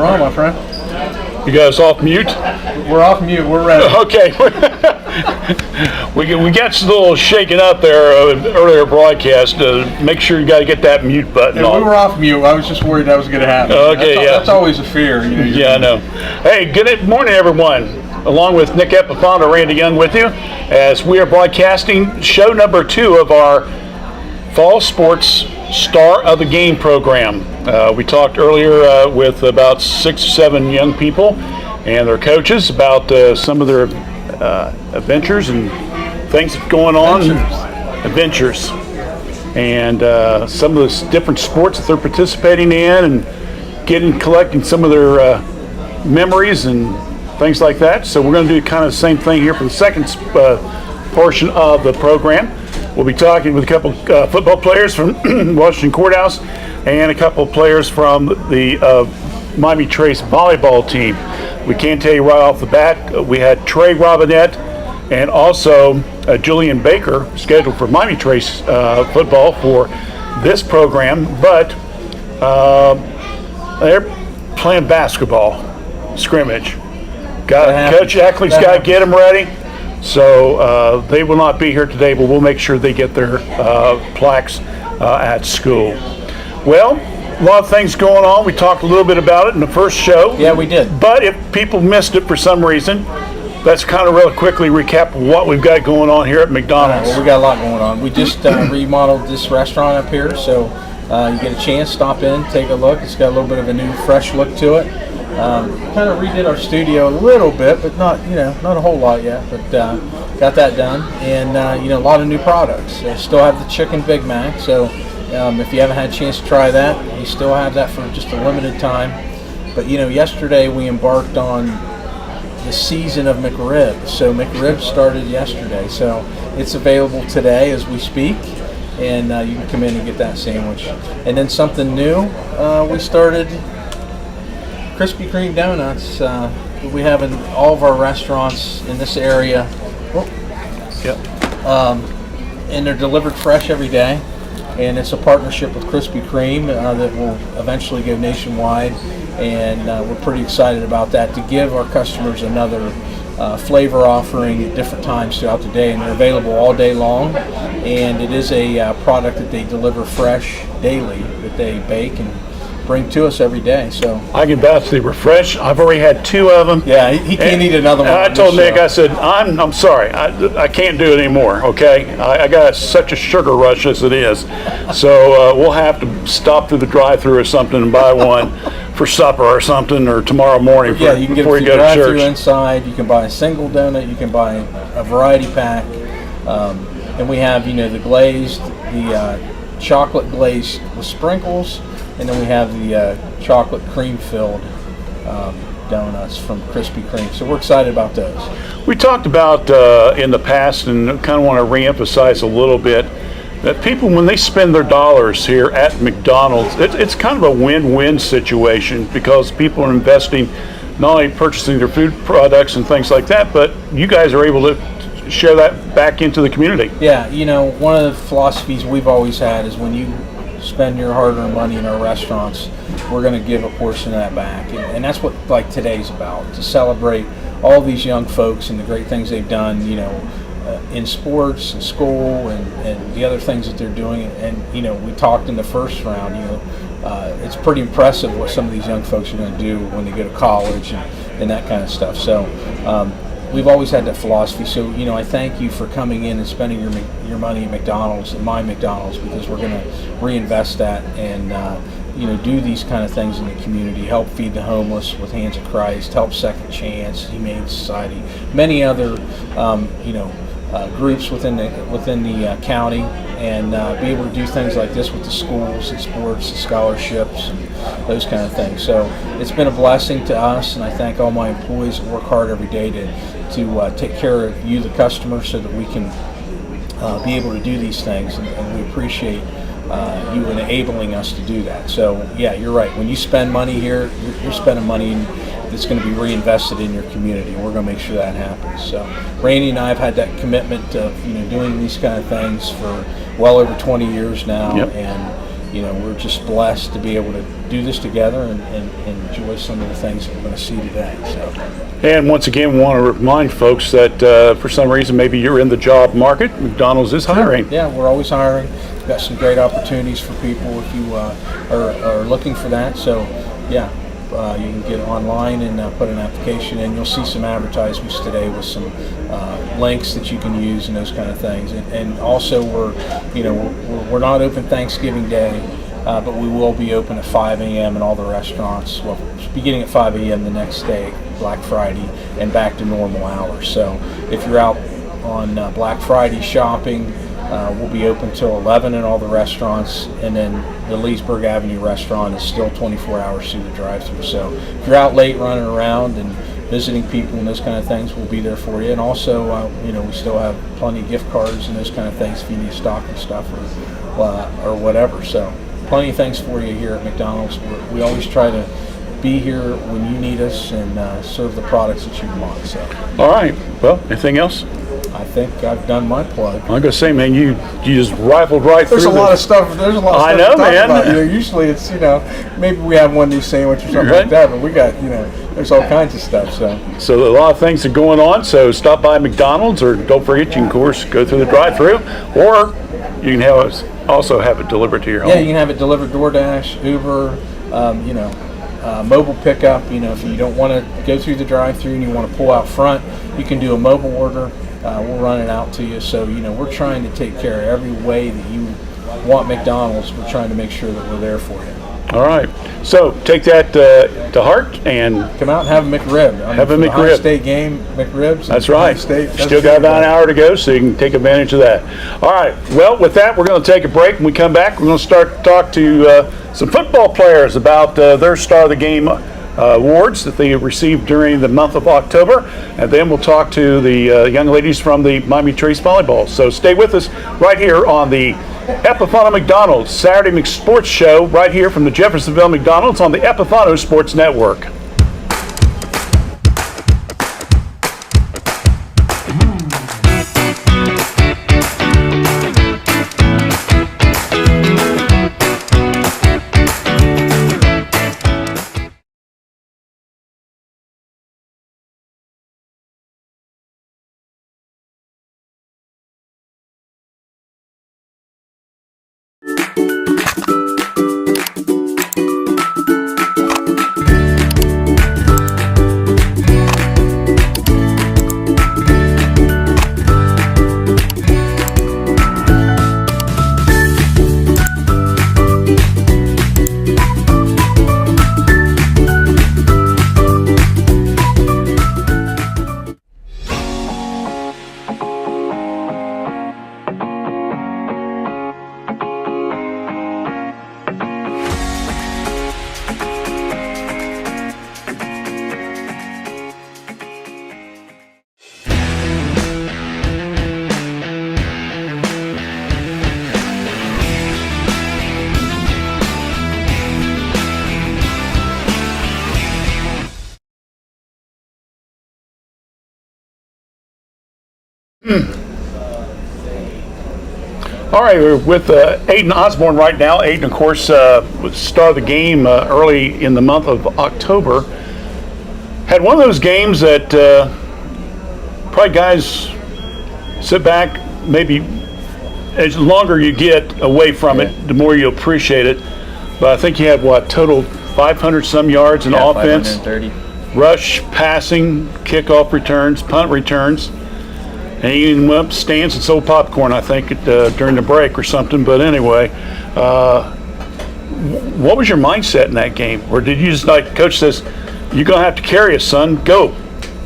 We're on, my friend. You guys off mute? We're off mute. We're ready. Okay. we got a little shaken up there earlier broadcast. Make sure you got to get that mute button on. We were off mute. I was just worried that was going to happen. Okay, That's always a fear. Yeah, I know. Hey, good morning, everyone. Along with Nick Epifano, Randy Young with you, as we are broadcasting show number 2 of our Fall Sports Star of the Game program. We talked earlier with about 6 or 7 young people and their coaches about some of their adventures and things going on. Adventures. And some of the different sports that they're participating in and collecting some of their memories and things like that. So we're going to do kind of the same thing here for the second portion of the program. We'll be talking with a couple football players from Washington Courthouse and a couple of players from the Miami Trace volleyball team. We can tell you right off the bat, we had Trey Robinette and also Julian Baker scheduled for Miami Trace football for this program, but they're playing basketball scrimmage. Coach Ackley's got to get them ready. So they will not be here today, but we'll make sure they get their plaques at school. Well, a lot of things going on. We talked a little bit about it in the first show. Yeah, we did. But if people missed it for some reason, let's kind of real quickly recap what we've got going on here at McDonald's. Well, we got a lot going on. We just remodeled this restaurant up here, so you get a chance, stop in, take a look. It's got a little bit of a new, fresh look to it. Kind of redid our studio a little bit, but not a whole lot yet. But got that done, and a lot of new products. Still have the chicken Big Mac, so if you haven't had a chance to try that, you still have that for just a limited time. But yesterday we embarked on the season of McRib. So McRib started yesterday, so it's available today as we speak, and you can come in and get that sandwich. And then something new, we started Krispy Kreme donuts. We have in all of our restaurants in this area. And they're delivered fresh every day. And it's a partnership with Krispy Kreme that will eventually go nationwide. And we're pretty excited about that, to give our customers another flavor offering at different times throughout the day. And they're available all day long. And it is a product that they deliver fresh daily, that they bake and bring to us every day. So I can vouch they were fresh. I've already had 2 of them. Yeah, he can't eat another one. I told Nick, I said, I'm sorry, I can't do it anymore. Okay, I got such a sugar rush as it is, so we'll have to stop through the drive-through or something and buy one for supper or something, or tomorrow morning. You can get it through drive-through inside. You can buy a single donut. You can buy a variety pack, and we have the glazed, the chocolate glazed with sprinkles. And then we have the chocolate cream-filled donuts from Krispy Kreme. So we're excited about those. We talked about in the past, and kind of want to re-emphasize a little bit, that people, when they spend their dollars here at McDonald's, it's kind of a win-win situation, because people are investing, not only purchasing their food products and things like that, but you guys are able to share that back into the community. Yeah, one of the philosophies we've always had is, when you spend your hard-earned money in our restaurants, we're going to give a portion of that back, and that's what today's about, to celebrate all these young folks and the great things they've done in sports and school and the other things that they're doing. And we talked in the first round, it's pretty impressive what some of these young folks are going to do when they go to college and that kind of stuff. So we've always had that philosophy. So, I thank you for coming in and spending your money at McDonald's, and my McDonald's, because we're going to reinvest that and, do these kind of things in the community, help feed the homeless with Hands of Christ, help Second Chance, Humane Society, many other, groups within the county, and be able to do things like this with the schools and sports and scholarships and those kind of things. So it's been a blessing to us, and I thank all my employees that work hard every day to take care of you, the customer, so that we can be able to do these things, and we appreciate you enabling us to do that. So yeah, you're right. When you spend money here, you're spending money that's going to be reinvested in your community. We're going to make sure that happens. So Randy and I have had that commitment of doing these kind of things for well over 20 years now. Yep. And we're just blessed to be able to do this together and enjoy some of the things that we're going to see today. So. And once again, we want to remind folks that for some reason maybe you're in the job market, McDonald's is hiring. Yeah, we're always hiring. We've got some great opportunities for people if you are looking for that. So, yeah. You can get online and put an application in. You'll see some advertisements today with some links that you can use and those kind of things. And also, we're not open Thanksgiving Day, but we will be open at 5 a.m. in all the restaurants. Well, beginning at 5 a.m. the next day, Black Friday, and back to normal hours. So if you're out on Black Friday shopping, we'll be open till 11 in all the restaurants, and then the Leesburg Avenue restaurant is still 24 hours through the drive-thru. So if you're out late running around and visiting people and those kind of things, we'll be there for you. And also, we still have plenty of gift cards and those kind of things if you need stock and stuff or whatever. So plenty of things for you here at McDonald's. We always try to be here when you need us and serve the products that you want. So. All right. Well, anything else? I think I've done my plug. I'm going to say, man, you just rifled right through. There's a lot of stuff. There's a lot of stuff to talk man. About. Usually it's, maybe we have one of these sandwiches or something like that, but we got, there's all kinds of stuff. So a lot of things are going on. So stop by McDonald's, or don't forget, you can, of course, go through the drive-thru, or you can also have it delivered to your home. Yeah, you can have it delivered DoorDash, Uber, mobile pickup. If you don't want to go through the drive-thru and you want to pull out front, you can do a mobile order. We'll run it out to you. So, we're trying to take care of every way that you want McDonald's. We're trying to make sure that we're there for you. All right. So take that to heart and come out and have a McRib. Have a McRib. Ohio State game, McRibs. That's right. State, Still got about an hour to go, so you can take advantage of that. All right. Well, with that, we're going to take a break. When we come back, we're going to start to talk to some football players about their Star of the Game awards that they received during the month of October, and then we'll talk to the young ladies from the Miami Trace Volleyball. So stay with us right here on the Epifano McDonald Saturday Sports Show, right here from the Jeffersonville McDonald's on the Epifano Sports Network. All right, we're with Aiden Osborne right now. Aiden, of course, was star of the game early in the month of October. Had one of those games that probably guys sit back, maybe as longer you get away from it, the more you appreciate it. But I think you had, total 500 some yards in offense? 530. Rush, passing, kickoff returns, punt returns. And he even went up stands and sold popcorn, I think, during the break or something. But anyway, what was your mindset in that game? Or did you just, like Coach says, you're going to have to carry us, son, go?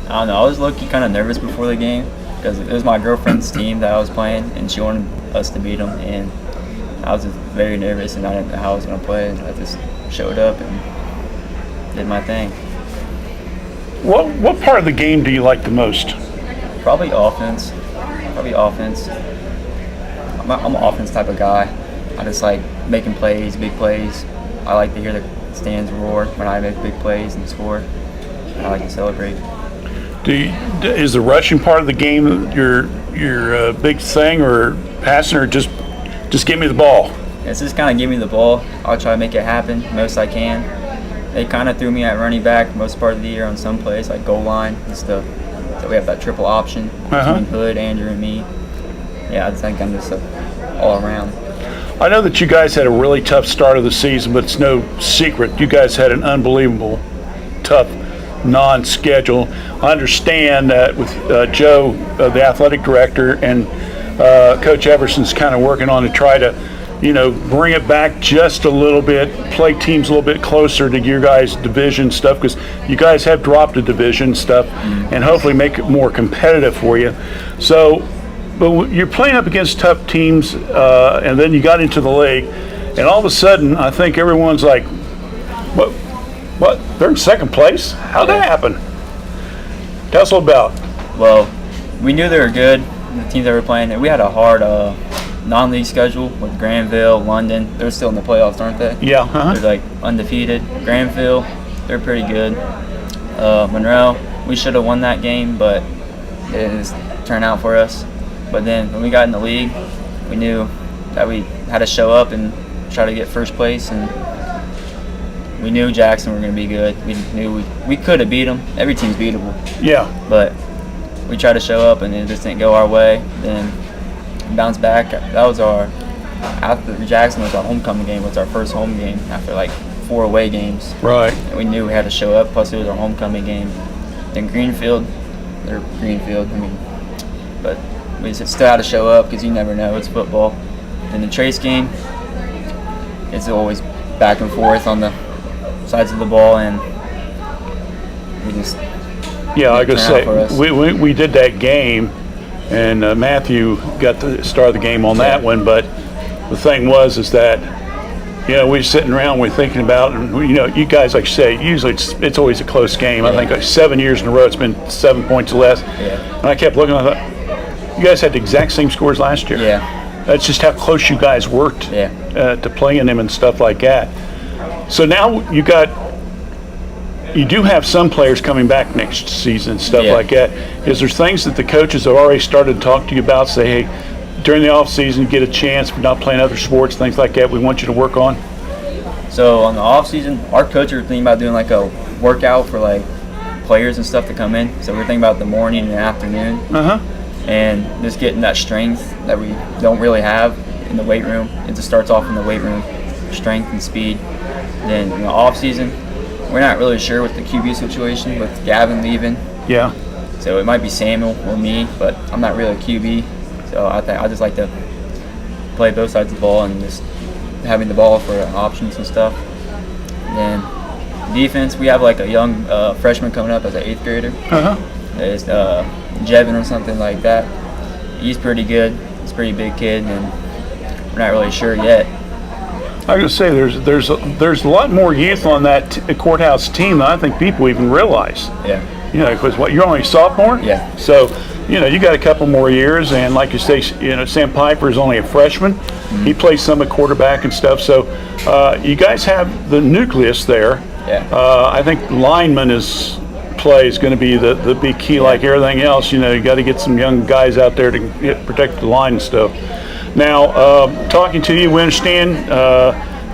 I don't know. I was low-key kind of nervous before the game because it was my girlfriend's team that I was playing, and she wanted us to beat them. And I was just very nervous, and I didn't know how I was going to play. I just showed up and did my thing. What part of the game do you like the most? Probably offense. I'm an offense type of guy. I just like making plays, big plays. I like to hear the stands roar when I make big plays and score. I like to celebrate. Is the rushing part of the game your big thing, or passing, or just give me the ball? It's just kind of give me the ball. I'll try to make it happen most I can. They kind of threw me at running back most part of the year on some plays, like goal line and stuff. So we have that triple option between Hood, Andrew, and me. Yeah, I think I'm just all around. I know that you guys had a really tough start of the season, but it's no secret you guys had an unbelievable tough non-schedule. I understand that with Joe, the athletic director, and Coach Everson's kind of working on to try to, bring it back just a little bit, play teams a little bit closer to your guys' division stuff, because you guys have dropped a division stuff, and hopefully make it more competitive for you. So, but you're playing up against tough teams, and then you got into the league, and all of a sudden, I think everyone's like, What? They're in second place? How'd that happen? Tell us a little about. Well, we knew they were good, the teams that were playing, and we had a hard non-league schedule with Granville, London. They're still in the playoffs, aren't they? Yeah. They're like undefeated. Granville, they're pretty good. Monroe, we should have won that game, but it didn't turn out for us. But then when we got in the league, we knew that we had to show up and try to get first place, and we knew Jackson were going to be good. We knew we could have beat them. Every team's beatable. Yeah. But we tried to show up, and it just didn't go our way. Then bounced back. That was after Jackson was our homecoming game. It was our first home game after like 4 away games. Right. And we knew we had to show up, plus it was our homecoming game. Then Greenfield, but we just still had to show up because you never know, it's football. Then the Trace game, it's always back and forth on the sides of the ball, and we just like I say, we did that game, and Matthew got the start of the game on that one. But the thing is that we're sitting around, we're thinking about, and you guys, like you say, usually it's always a close game. I think like 7 years in a row it's been 7 points or less. And I kept looking, I thought, you guys had the exact same scores last year. That's just how close you guys worked to playing them and stuff like that. So now you do have some players coming back next season and stuff like that. Is there things that the coaches have already started to talk to you about, say, hey, during the off season, get a chance for not playing other sports, things like that we want you to work on? So on the off season, our coach are thinking about doing like a workout for like players and stuff to come in. So we're thinking about the morning and afternoon. And just getting that strength that we don't really have in the weight room. It just starts off in the weight room, strength and speed. Then in the off season, we're not really sure with the QB situation with Gavin leaving. So it might be Samuel or me, but I'm not really a QB. So I just like to play both sides of the ball and just having the ball for options and stuff. And then defense, we have like a young freshman coming up as an 8th grader. It's Jevin or something like that. He's pretty good. He's a pretty big kid, and we're not really sure yet. I was going to say, there's a lot more youth on that courthouse team than I think people even realize. Because you're only a sophomore. So, you got a couple more years, and like you say, Sam Piper is only a freshman. He plays some at quarterback and stuff. So, you guys have the nucleus there. I think lineman play is going to be the big key, like everything else. You got to get some young guys out there to protect the line and stuff. Now, talking to you, we understand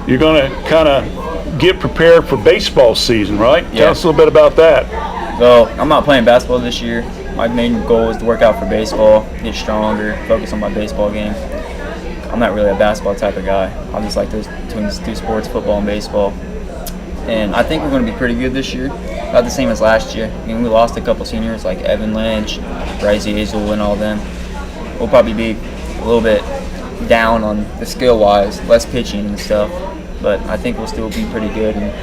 you're going to kind of get prepared for baseball season, right? Tell us a little bit about that. Well, I'm not playing basketball this year. My main goal is to work out for baseball, get stronger, focus on my baseball game. I'm not really a basketball type of guy. I just like those two sports, football and baseball. And I think we're going to be pretty good this year. About the same as last year. I mean, we lost a couple seniors like Evan Lynch, Bryce Hazel, and all them. We'll probably be a little bit down on the skill-wise, less pitching and stuff. But I think we'll still be pretty good. And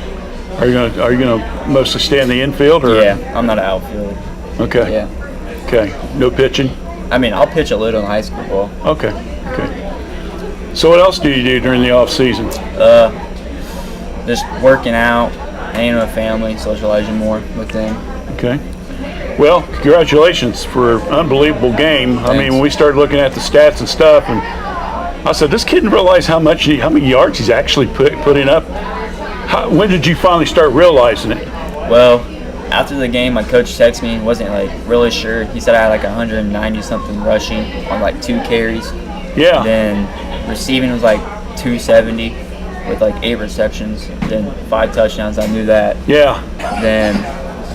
Are you gonna mostly stay in the infield, or? I'm not an outfielder. Okay. Okay. No pitching. I mean, I'll pitch a little in high school ball. Okay. So what else do you do during the off season? Just working out, hanging with family, socializing more with them. Okay. Well, congratulations for an unbelievable game. Thanks. I mean, when we started looking at the stats and stuff, and I said, this kid didn't realize how many yards he's actually putting up. When did you finally start realizing it? Well, after the game, my coach texted me. Wasn't like really sure. He said I had like 190 something rushing on like 2 carries. And then receiving was like 270 with like 8 receptions, then 5 touchdowns. I knew that. Yeah. Then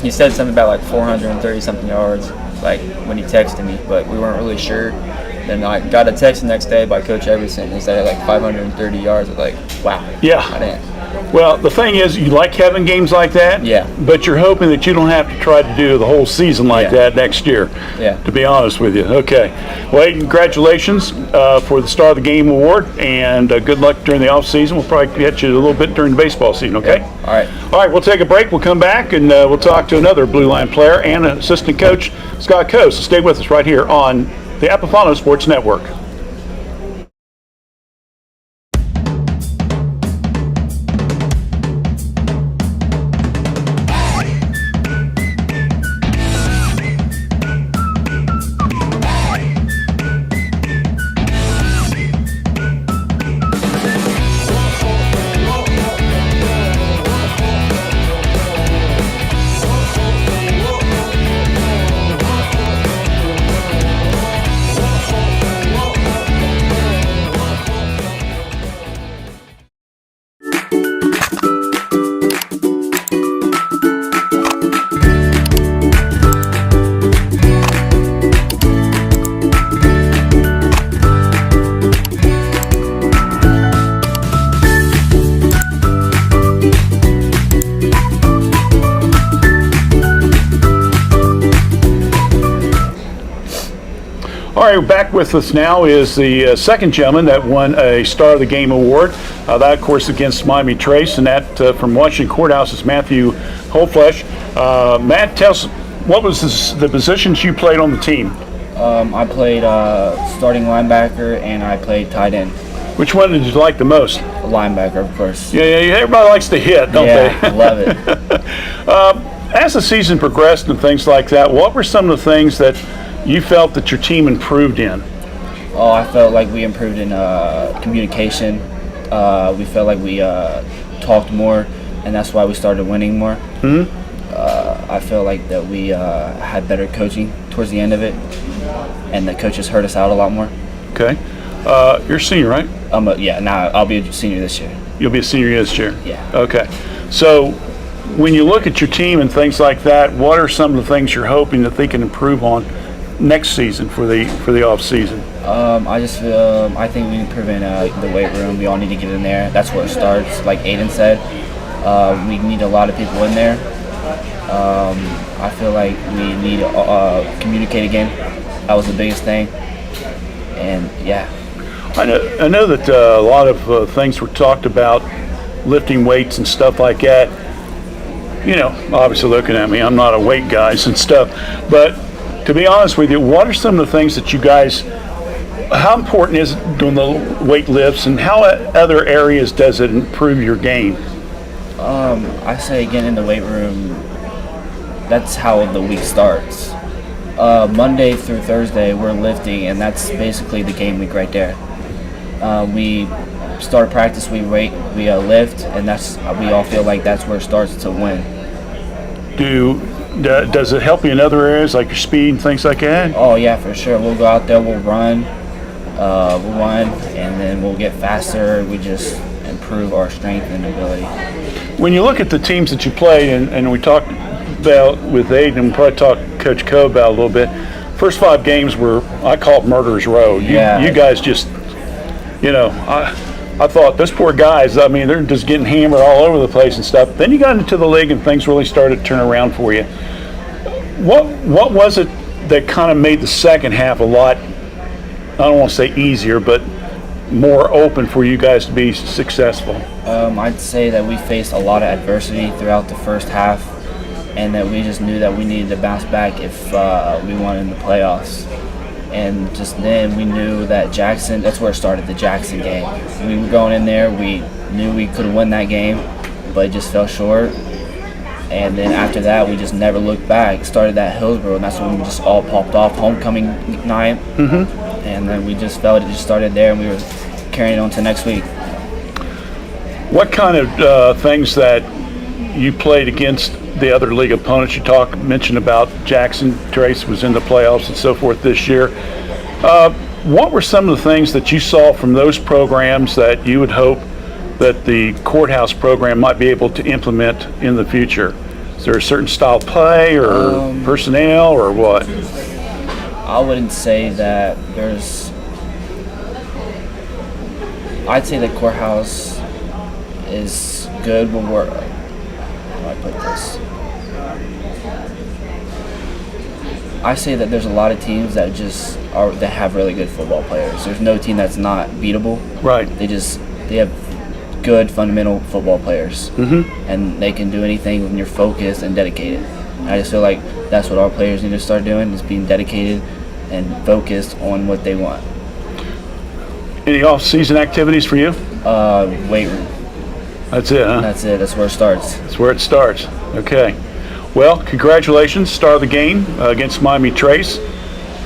he said something about like 430 something yards, like when he texted me, but we weren't really sure. Then I got a text the next day by Coach Everson. He said like 530 yards. I was like, wow. Yeah. I didn't. Well, the thing is, you like having games like that. Yeah. But you're hoping that you don't have to try to do the whole season like that next year. Yeah. To be honest with you. Okay. Well, congratulations for the Star of the Game award, and good luck during the off season. We'll probably get you a little bit during the baseball season. Okay. Yeah. All right. All right. We'll take a break. We'll come back and we'll talk to another Blue Line player and assistant coach, Scott Coase. So stay with us right here on the Epifano Sports Network. All right, back with us now is the second gentleman that won a Star of the Game award. That, of course, against Miami Trace, and that from Washington Courthouse is Matthew Holflesh. Matt, tell us, what was the positions you played on the team? I played starting linebacker and I played tight end. Which one did you like the most? Linebacker, of course. Yeah, everybody likes to hit, don't they? Yeah, I love it. As the season progressed and things like that, what were some of the things that you felt that your team improved in? Oh, I felt like we improved in communication. We felt like we talked more, and that's why we started winning more. Mm-hmm. I felt like that we had better coaching towards the end of it, and the coaches heard us out a lot more. Okay. You're a senior, right? Now I'll be a senior this year. You'll be a senior this year? Yeah. Okay. So when you look at your team and things like that, what are some of the things you're hoping that they can improve on next season for the off season? I just feel I think we improve in the weight room. We all need to get in there. That's where it starts. Like Aiden said, we need a lot of people in there. I feel like we need to communicate again. That was the biggest thing. And yeah. I know that a lot of things were talked about, lifting weights and stuff like that. You know, obviously looking at me, I'm not a weight guy and stuff, but to be honest with you, what are some of the things that you guys, how important is it doing the weight lifts, and how other areas does it improve your game? I say again in the weight room, that's how the week starts. Monday through Thursday, we're lifting, and that's basically the game week right there. We start practice, we lift, and we all feel like that's where it starts to win. Does it help you in other areas like your speed and things like that? Oh yeah, for sure. We'll go out there, we'll run, and then we'll get faster. We just improve our strength and ability. When you look at the teams that you played, and we talked about with Aiden, and we'll probably talk to Coach Coe about a little bit. First 5 games were, I call it murderer's row. You guys just, I thought, those poor guys, I mean, they're just getting hammered all over the place and stuff. Then you got into the league and things really started to turn around for you. What was it that kind of made the second half a lot, I don't want to say easier, but more open for you guys to be successful? I'd say that we faced a lot of adversity throughout the first half, and that we just knew that we needed to bounce back if we wanted in the playoffs. And just then we knew that Jackson, that's where it started, the Jackson game. We were going in there, we knew we could win that game, but it just fell short. And then after that, we just never looked back. Started at Hillsborough, and that's when we just all popped off, homecoming night. Mm-hmm. And then we just felt it just started there, and we were carrying it on to next week. What kind of things that you played against the other league opponents? You mentioned about Jackson Trace was in the playoffs and so forth this year. what were some of the things that you saw from those programs that you would hope that the courthouse program might be able to implement in the future? Is there a certain style of play or personnel or what? I wouldn't say that there's. I'd say the courthouse is good, but how do I put this? I say that there's a lot of teams that that have really good football players. There's no team that's not beatable. Right. They have good fundamental football players, and they can do anything when you're focused and dedicated. And I just feel like that's what our players need to start doing, is being dedicated and focused on what they want. Any off-season activities for you? Weight room. That's it, huh? That's it. That's where it starts. That's where it starts. Okay. Well, congratulations. Star of the game against Miami Trace.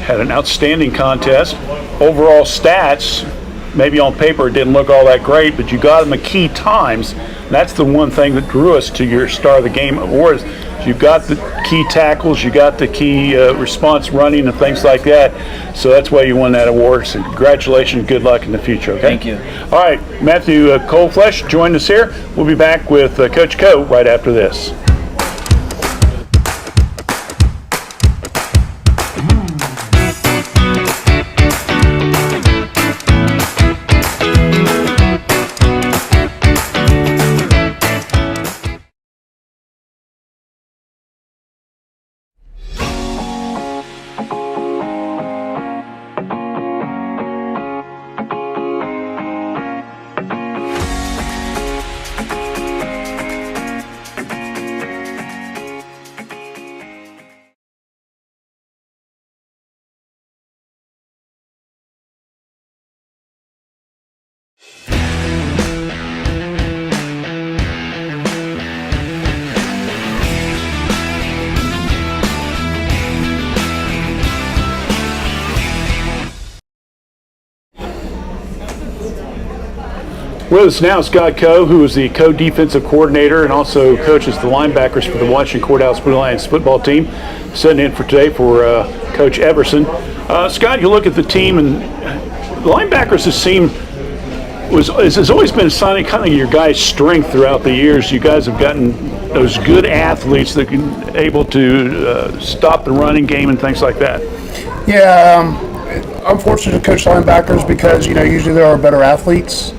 Had an outstanding contest. Overall stats, maybe on paper it didn't look all that great, but you got them at key times. That's the one thing that drew us to your Star of the Game award. You got the key tackles, you got the key response running and things like that. So that's why you won that award. So congratulations, good luck in the future, okay? Thank you. All right, Matthew Coleflesh joined us here. We'll be back with Coach Co right after this. With us now is Scott Coe, who is the co-defensive coordinator and also coaches the linebackers for the Washington Courthouse Blue Lions football team, sitting in for today for Coach Everson. Scott, you look at the team, and the linebackers has always been signing kind of your guys' strength throughout the years. You guys have gotten those good athletes that can able to stop the running game and things like that. Yeah, I'm fortunate to coach linebackers because usually there are better athletes.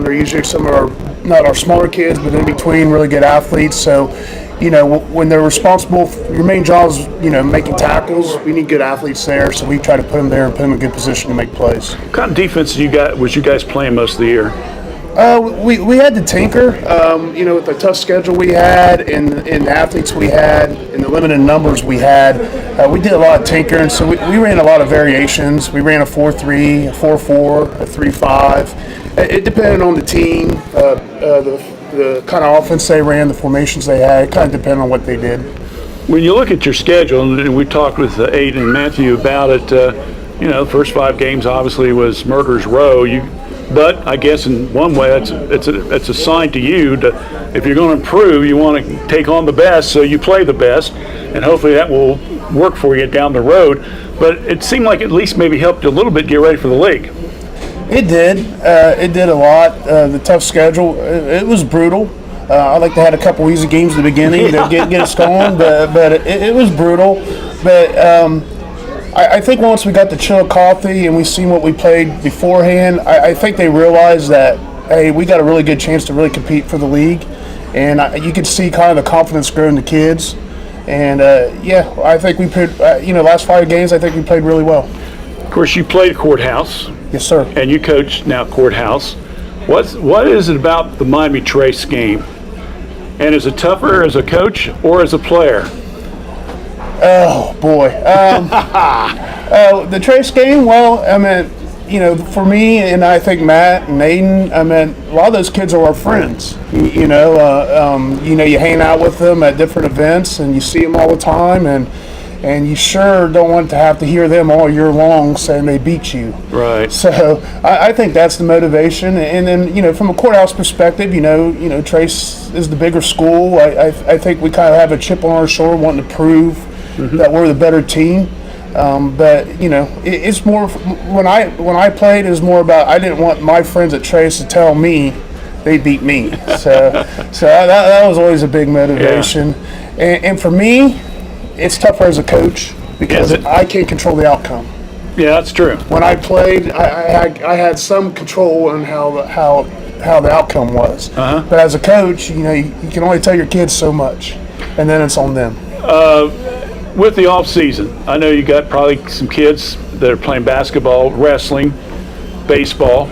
They're usually some of not our smaller kids, but in between really good athletes. So, when they're responsible, your main job is, making tackles. We need good athletes there, so we try to put them there and put them in a good position to make plays. What kind of defense was you guys playing most of the year? We had to tinker, with the tough schedule we had and the athletes we had and the limited numbers we had. We did a lot of tinkering, so we ran a lot of variations. We ran a 4-3, a 4-4, a 3-5. It depended on the team, the kind of offense they ran, the formations they had. It kind of depended on what they did. When you look at your schedule, and we talked with Aiden and Matthew about it, the first 5 games obviously was murder's row. But I guess in one way it's a sign to you to, if you're going to improve, you want to take on the best, so you play the best, and hopefully that will work for you down the road. But it seemed like at least maybe helped you a little bit get ready for the league. It did. It did a lot. The tough schedule, it was brutal. I like to have a couple easy games at the beginning to get us going, but it was brutal. But I think once we got the Chillicothe and we seen what we played beforehand, I think they realized that, hey, we got a really good chance to really compete for the league. And you could see kind of the confidence grow in the kids. And, I think we played, last 5 games, I think we played really well. Of course, you played Courthouse. Yes, sir. And you coach now Courthouse. What is it about the Miami Trace game? And is it tougher as a coach or as a player? Oh, boy. The Trace game, well, for me and I think Matt and Aiden, a lot of those kids are our friends. You hang out with them at different events and you see them all the time, and you sure don't want to have to hear them all year long saying they beat you. Right. So I think that's the motivation. And then, from a Courthouse perspective, Trace is the bigger school. I think we kind of have a chip on our shoulder wanting to prove that we're the better team. But it's more when I played, it was more about I didn't want my friends at Trace to tell me they beat me. So that was always a big motivation. Yeah. And for me, it's tougher as a coach because I can't control the outcome. Yeah, that's true. When I played, I had some control on how the outcome was. But as a coach, you can only tell your kids so much, and then it's on them. With the off season, I know you got probably some kids that are playing basketball, wrestling, baseball,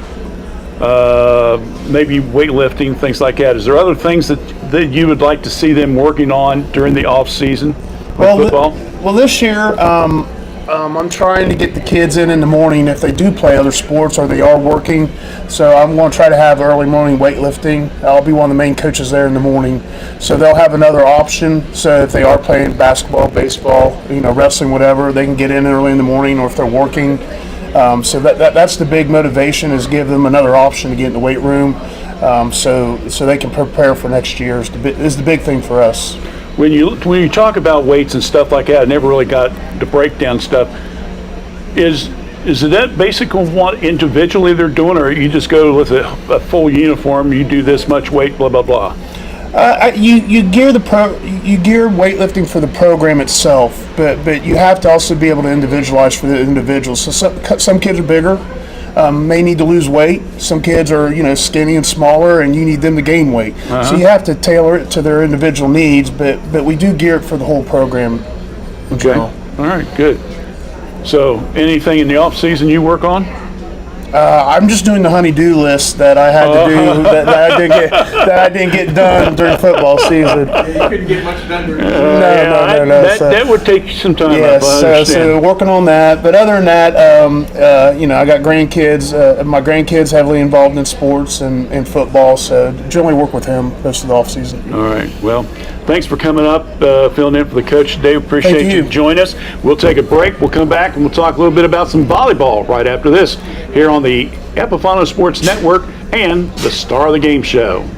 maybe weightlifting, things like that. Is there other things that you would like to see them working on during the off season with football? Well, this year, I'm trying to get the kids in the morning if they do play other sports or they are working. So I'm going to try to have early morning weightlifting. I'll be one of the main coaches there in the morning. So they'll have another option. So if they are playing basketball, baseball, wrestling, whatever, they can get in early in the morning, or if they're working. So that's the big motivation, is give them another option to get in the weight room, so they can prepare for next year is the big thing for us. When you talk about weights and stuff like that, I never really got the breakdown stuff. Is that basically what individually they're doing, or you just go with a full uniform, you do this much weight, blah, blah, blah? You gear weightlifting for the program itself, but you have to also be able to individualize for the individuals. So some kids are bigger, may need to lose weight. Some kids are skinny and smaller, and you need them to gain weight. So you have to tailor it to their individual needs, but we do gear it for the whole program. Okay. All right. Good. So anything in the off season you work on? I'm just doing the honey-do list that I had to do that I didn't get done during football season. You couldn't get much done during No. That would take some time. Yes, so working on that. But other than that, I got grandkids. My grandkids heavily involved in sports and football, so generally work with him most of the off season. All right. Well, thanks for coming up, filling in for the coach today. Appreciate you joining us. We'll take a break. We'll come back and we'll talk a little bit about some volleyball right after this here on the Epifano Sports Network and the Star of the Game Show.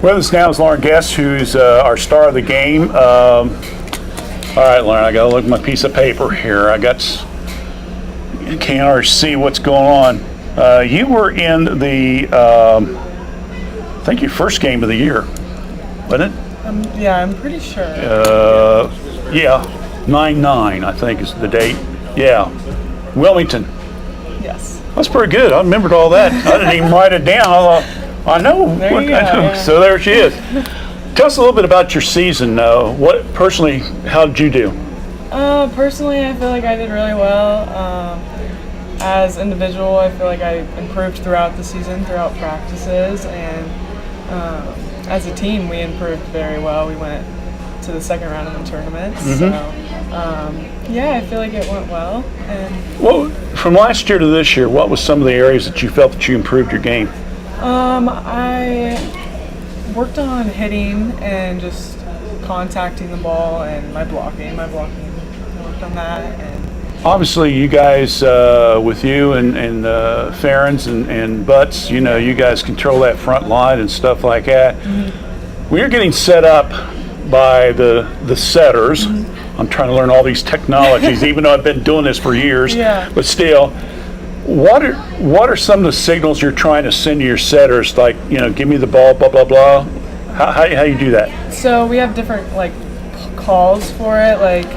With us now is Lauren Guest, who's our star of the game. All right, Lauren, I got to look at my piece of paper here. Can't hardly see what's going on. You were in the, I think your first game of the year, wasn't it? Yeah, I'm pretty sure. Yeah, 9/9, I think is the date. Yeah, Wilmington. Yes. That's pretty good. I remembered all that. I didn't even write it down. I know. There you go, yeah. So there she is. Tell us a little bit about your season. How did you do? Personally, I feel like I did really well. As individual, I feel like I improved throughout the season, throughout practices, and as a team, we improved very well. We went to the second round of the tournament. Mm-hmm. So, I feel like it went well. And well, from last year to this year, what was some of the areas that you felt that you improved your game? I worked on hitting and just contacting the ball, and my blocking. I worked on that. And obviously, you guys, with you and Ferens and Butts, you guys control that front line and stuff like that. Mm-hmm. When you're getting set up by the setters, mm-hmm. I'm trying to learn all these technologies, even though I've been doing this for years. Yeah. But still, what are some of the signals you're trying to send to your setters? Like, give me the ball, blah blah blah. How you do that? So we have different like calls for it. Like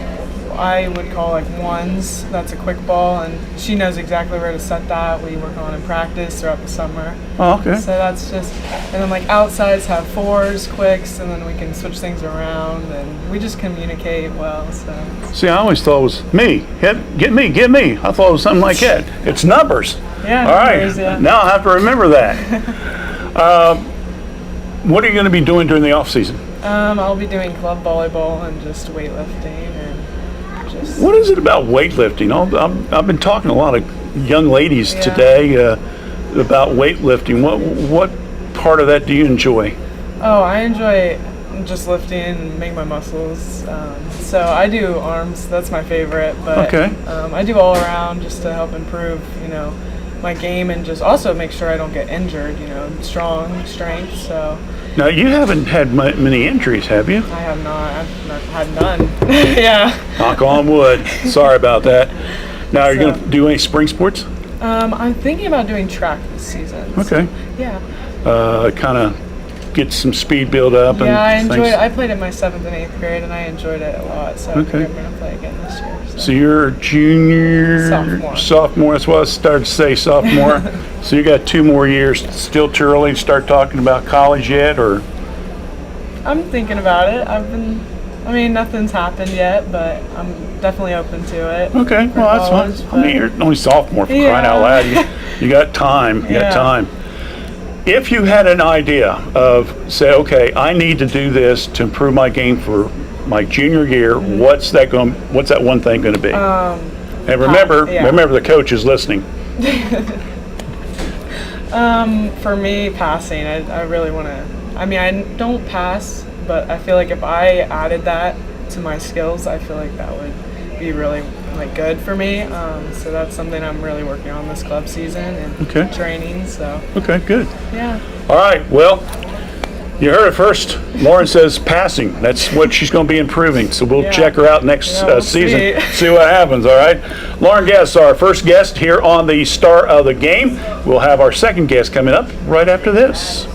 I would call like ones. That's a quick ball, and she knows exactly where to set that. We work on in practice throughout the summer. Oh, okay. So that's just, and then like outsides have fours, quicks, and then we can switch things around, and we just communicate well. So. See, I always thought it was me. Get me. I thought it was something like that. It's numbers. Yeah. All right. Numbers, yeah. Now I have to remember that. What are you going to be doing during the off season? I'll be doing club volleyball and just weightlifting and just. What is it about weightlifting? I've been talking to a lot of young ladies today about weightlifting. What part of that do you enjoy? Oh, I enjoy just lifting and make my muscles. So I do arms. That's my favorite. But Okay. I do all around just to help improve, my game and just also make sure I don't get injured. Strong strength. So. Now, you haven't had many injuries, have you? I have not. I've had none. Yeah. Knock on wood. Sorry about that. Now, are you going to do any spring sports? I'm thinking about doing track this season. Okay. Yeah. Kind of get some speed build up. Yeah, I and enjoyed it. things. I played in my 7th and 8th grade, and I enjoyed it a lot. So I Okay. think I'm going to play again this year. So you're a junior, Sophomore. That's what I started to say, sophomore. So you got 2 more years. Still too early to start talking about college yet, or? I'm thinking about it. Nothing's happened yet, but I'm definitely open to it. Okay, for well that's college, fine. I mean, you're only sophomore for crying out loud. You got time. You got Yeah. time. If you had an idea of, say, okay, I need to do this to improve my game for my junior year, what's that one thing going to be? And remember the coach is listening. For me, passing, I really want to. I don't pass, but I feel like if I added that to my skills, I feel like that would be really good for me. So that's something I'm really working on this club season and training. So. Okay, good. Yeah. All right, well, you heard it first. Lauren says passing. That's what she's going to be improving. So we'll check her out next we'll season, see what happens, all right? Lauren Guest, our first guest here on the Star of the Game. We'll have our second guest coming up right after this.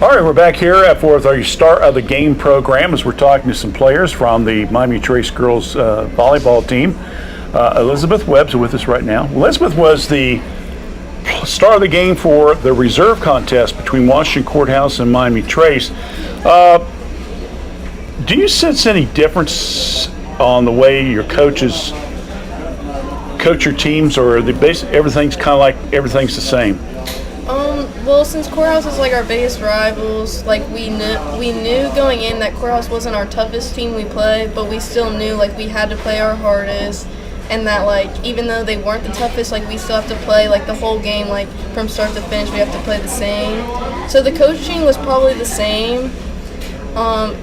All right, we're back here for our Star of the Game program as we're talking to some players from the Miami Trace girls volleyball team. Elizabeth Webb's with us right now. Elizabeth was the star of the game for the reserve contest between Washington Courthouse and Miami Trace. Do you sense any difference on the way your coaches coach your teams, or everything's kind of like everything's the same? Well, since Courthouse is our biggest rivals, we knew going in that Courthouse wasn't our toughest team we play, but we still knew we had to play our hardest, and that even though they weren't the toughest, we still have to play the whole game, from start to finish we have to play the same. So the coaching was probably the same.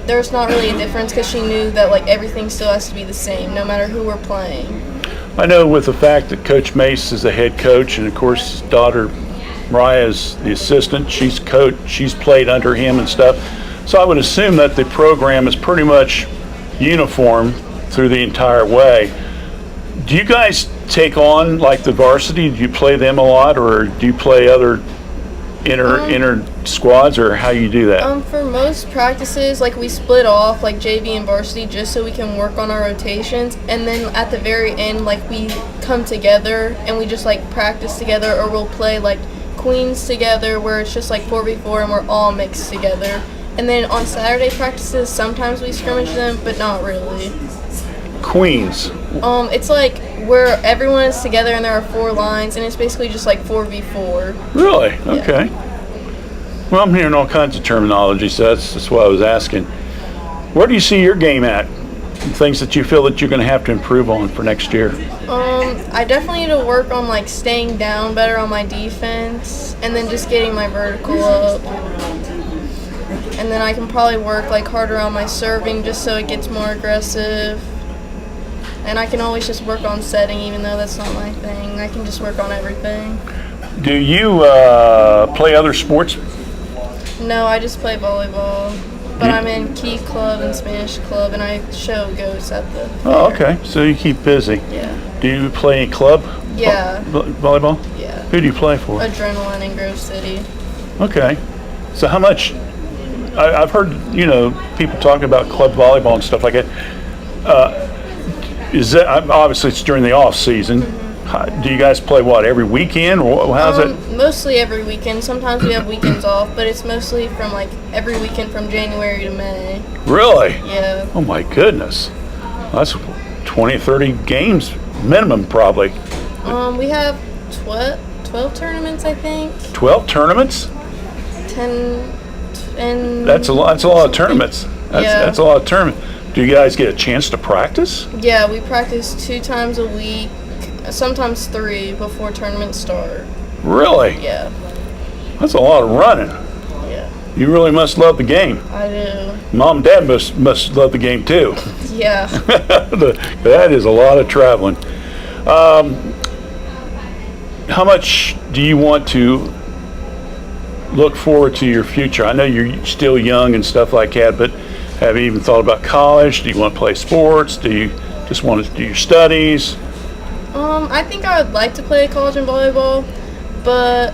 There's not really a difference because she knew that everything still has to be the same no matter who we're playing. I know with the fact that Coach Mace is the head coach, and of course his daughter Mariah is the assistant. She's played under him and stuff. So I would assume that the program is pretty much uniform through the entire way. Do you guys take on the varsity? Do you play them a lot, or do you play other inter squads, or how you do that? For most practices, like we split off like JV and varsity just so we can work on our rotations, and then at the very end, like we come together and we just like practice together, or we'll play like queens together where it's just like 4v4 and we're all mixed together. And then on Saturday practices, sometimes we scrimmage them, but not really. Queens. It's like where everyone is together and there are 4 lines, and it's basically just like 4v4. Really? Okay. Well, I'm hearing all kinds of terminology, so that's why I was asking. Where do you see your game at? Things that you feel that you're going to have to improve on for next year? I definitely need to work on like staying down better on my defense, and then just getting my vertical up. And then I can probably work like harder on my serving just so it gets more aggressive. And I can always just work on setting, even though that's not my thing. I can just work on everything. Do you play other sports? No, I just play volleyball. But I'm in Key Club and Spanish Club, and I show goats at the fair. Oh, okay. So you keep busy. Yeah. Do you play any club? Yeah. Volleyball? Yeah. Who do you play for? Adrenaline in Grove City. Okay. So how much? I've heard people talking about club volleyball and stuff like that. Is that obviously it's during the off season? Mm-hmm. Do you guys play every weekend, or how's it? Mostly every weekend. Sometimes we have weekends off, but it's mostly from like every weekend from January to May. Really? Yeah. Oh my goodness, that's 20 or 30 games minimum probably. We have 12 tournaments, I think. 12 tournaments? 10 and that's a lot of tournaments. That's a lot of tournaments. Do you guys get a chance to practice? Yeah, we practice 2 times a week, sometimes 3 before tournaments start. Really? Yeah. That's a lot of running. Yeah. You really must love the game. I do. Mom and Dad must love the game too. Yeah. That is a lot of traveling. How much do you want to look forward to your future? I know you're still young and stuff like that, but have you even thought about college? Do you want to play sports? Do you just want to do your studies? I think I would like to play college and volleyball, but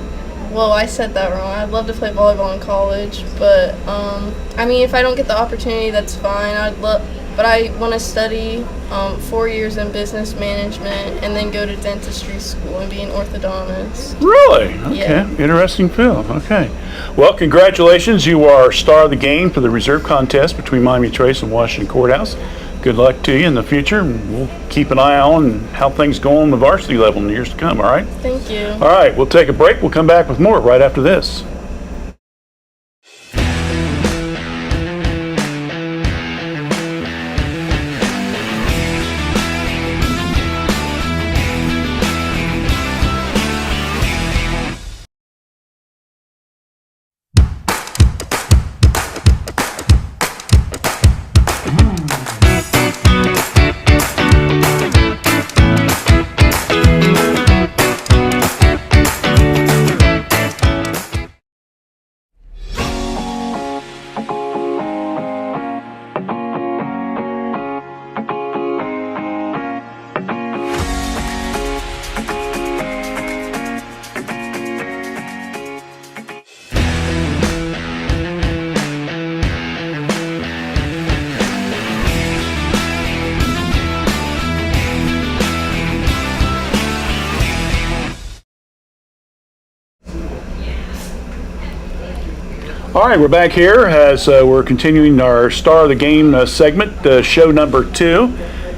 I said that wrong. I'd love to play volleyball in college, but I mean, if I don't get the opportunity, that's fine. But I want to study 4 years in business management and then go to dentistry school and be an orthodontist. Really? Okay. Yeah. Interesting field. Okay. Well, congratulations. You are star of the game for the reserve contest between Miami Trace and Washington Courthouse. Good luck to you in the future. We'll keep an eye on how things go on the varsity level in the years to come, all right? Thank you. All right. We'll take a break. We'll come back with more right after this. All right, we're back here as we're continuing our Star of the Game segment, show number 2.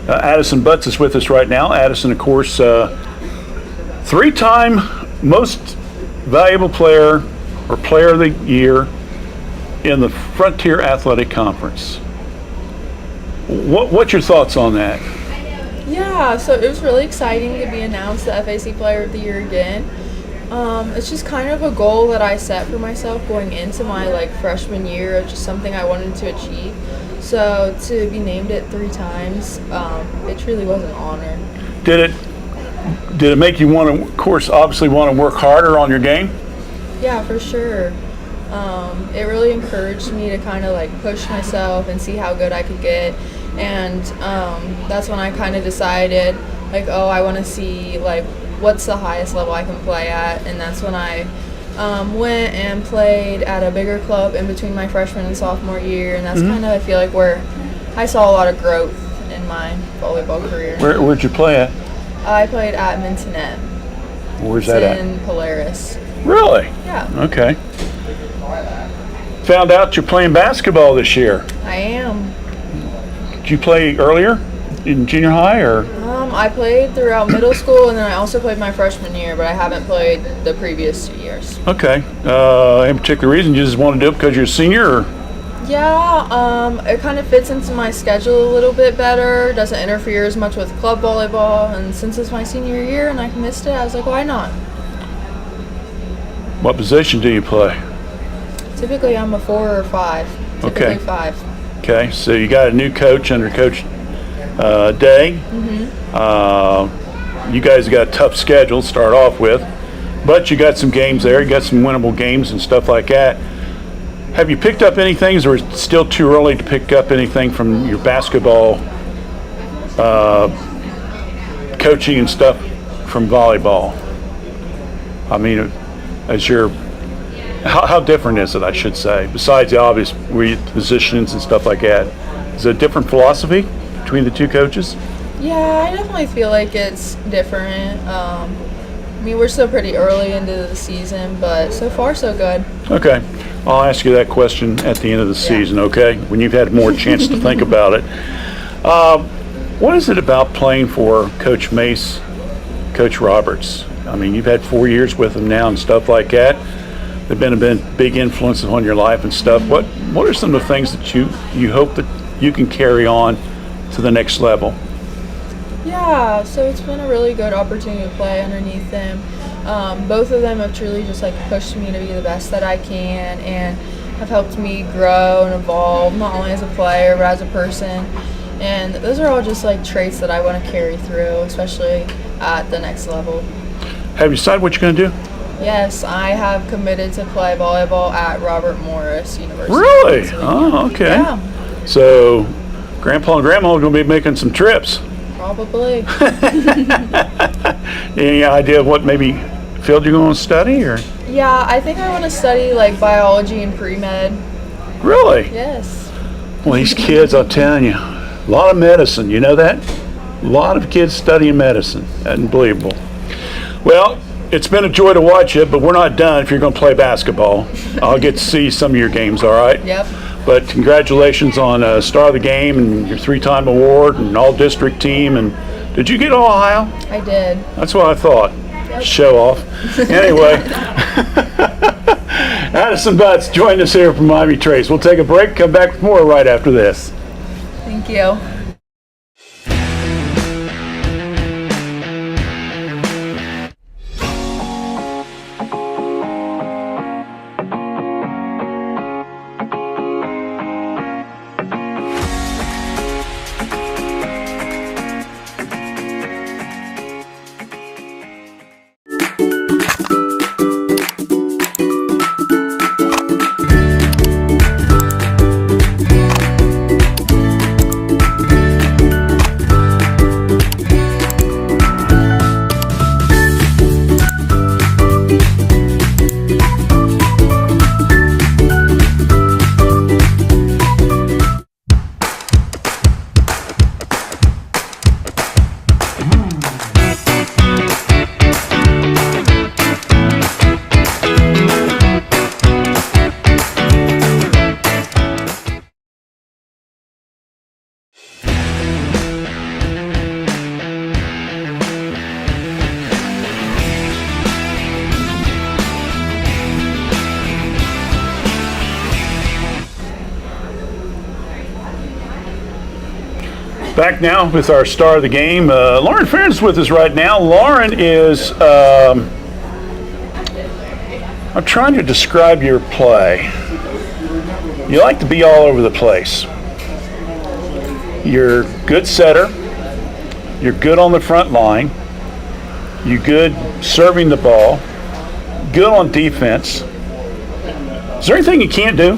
Addison Butts is with us right now. Addison, of course, 3-time most valuable player or player of the year in the Frontier Athletic Conference. What's your thoughts on that? Yeah, so it was really exciting to be announced the FAC Player of the Year again. It's just kind of a goal that I set for myself going into my freshman year of just something I wanted to achieve. So to be named it 3 times, it truly was an honor. Did it make you want to, of course, obviously want to work harder on your game? Yeah, for sure. It really encouraged me to kind of push myself and see how good I could get. And that's when I kind of decided I want to see what's the highest level I can play at, and that's when I went and played at a bigger club in between my freshman and sophomore year, and that's kind of, I feel like, where I saw a lot of growth in my volleyball career. Where'd you play at? I played at Mintonette. Where's that at? In Polaris. Really? Yeah. Okay. Found out you're playing basketball this year. I am. Did you play earlier in junior high or? I played throughout middle school, and then I also played my freshman year, but I haven't played the previous 2 years. Okay. Any particular reason you just want to do it because you're a senior? Or? Yeah, it kind of fits into my schedule a little bit better, doesn't interfere as much with club volleyball, and since it's my senior year and I missed it, I was like, why not? What position do you play? Typically, I'm a 4 or 5. Typically Okay. 5. Okay, so you got a new coach under Coach Day. You guys got a tough schedule to start off with, but you got some games there. You got some winnable games and stuff like that. Have you picked up anything, or is it still too early to pick up anything from your basketball coaching and stuff from volleyball? I mean, how different is it, I should say, besides the obvious positions and stuff like that? Is it a different philosophy between the two coaches? Yeah, I definitely feel like it's different. I mean, we're still pretty early into the season, but so far so good. Okay. I'll ask you that question at the end of the season, okay? When you've had more chance to think about it. What is it about playing for Coach Mace, Coach Roberts? I mean, you've had 4 years with them now and stuff like that. They've been a big influence on your life and stuff. What are some of the things that you hope that you can carry on to the next level? Yeah, so it's been a really good opportunity to play underneath them. Both of them have truly just like pushed me to be the best that I can and have helped me grow and evolve, not only as a player but as a person. And those are all just like traits that I want to carry through, especially at the next level. Have you decided what you're going to do? Yes, I have committed to play volleyball at Robert Morris University. Really? Oh, okay. Yeah. So, Grandpa and Grandma are going to be making some trips. Probably. Any idea of what maybe field you're going to study, or? Yeah, I think I want to study like biology and pre-med. Really? Yes. Well, these kids, I'm telling you, a lot of medicine. You know that? A lot of kids studying medicine. Unbelievable. Well, it's been a joy to watch you, but we're not done if you're going to play basketball. I'll get to see some of your games, all right? Yep. But congratulations on Star of the Game and your 3-time award and all-district team. And did you get Ohio? I did. That's what I thought. Yep. Show off. Anyway, Addison Butts joined us here from Miami Trace. We'll take a break, come back with more right after this. Thank you. Back now with our star of the game. Lauren Farron's with us right now. Lauren is, I'm trying to describe your play. You like to be all over the place. You're a good setter. You're good on the front line. You're good serving the ball. Good on defense. Is there anything you can't do?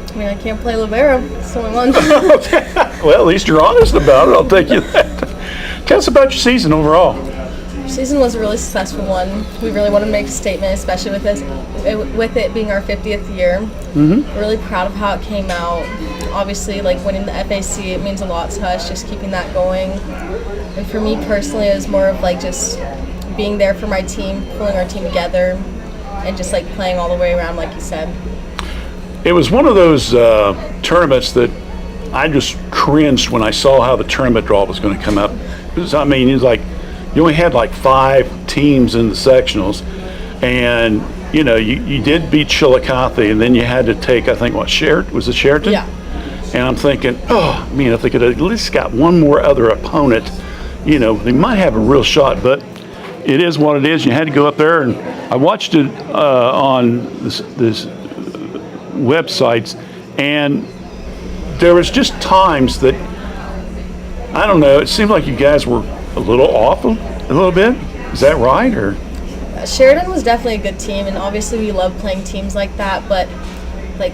I mean, I can't play libero. It's only one. Well, at least you're honest about it. I'll take you that. Tell us about your season overall. Season was a really successful one. We really want to make a statement, especially with it being our 50th year. Mm-hmm. We're really proud of how it came out. Obviously, like winning the FAC, it means a lot to us, just keeping that going. And for me personally, it was more of like just being there for my team, pulling our team together, and just like playing all the way around, like you said. It was one of those tournaments that I just cringed when I saw how the tournament draw was going to come up. Because, I mean, it's like you only had like 5 teams in the sectionals, and you know you did beat Chillicothe, and then you had to take, I think, was it Sheraton? Yeah. And I'm thinking, oh man, if they could have at least got one more other opponent, you know, they might have a real shot. But it is what it is. You had to go up there, and I watched it on this websites, and there was just times that, I don't know, it seemed like you guys were a little off a little bit. Is that right? Or Sheridan was definitely a good team, and obviously we love playing teams like that, but like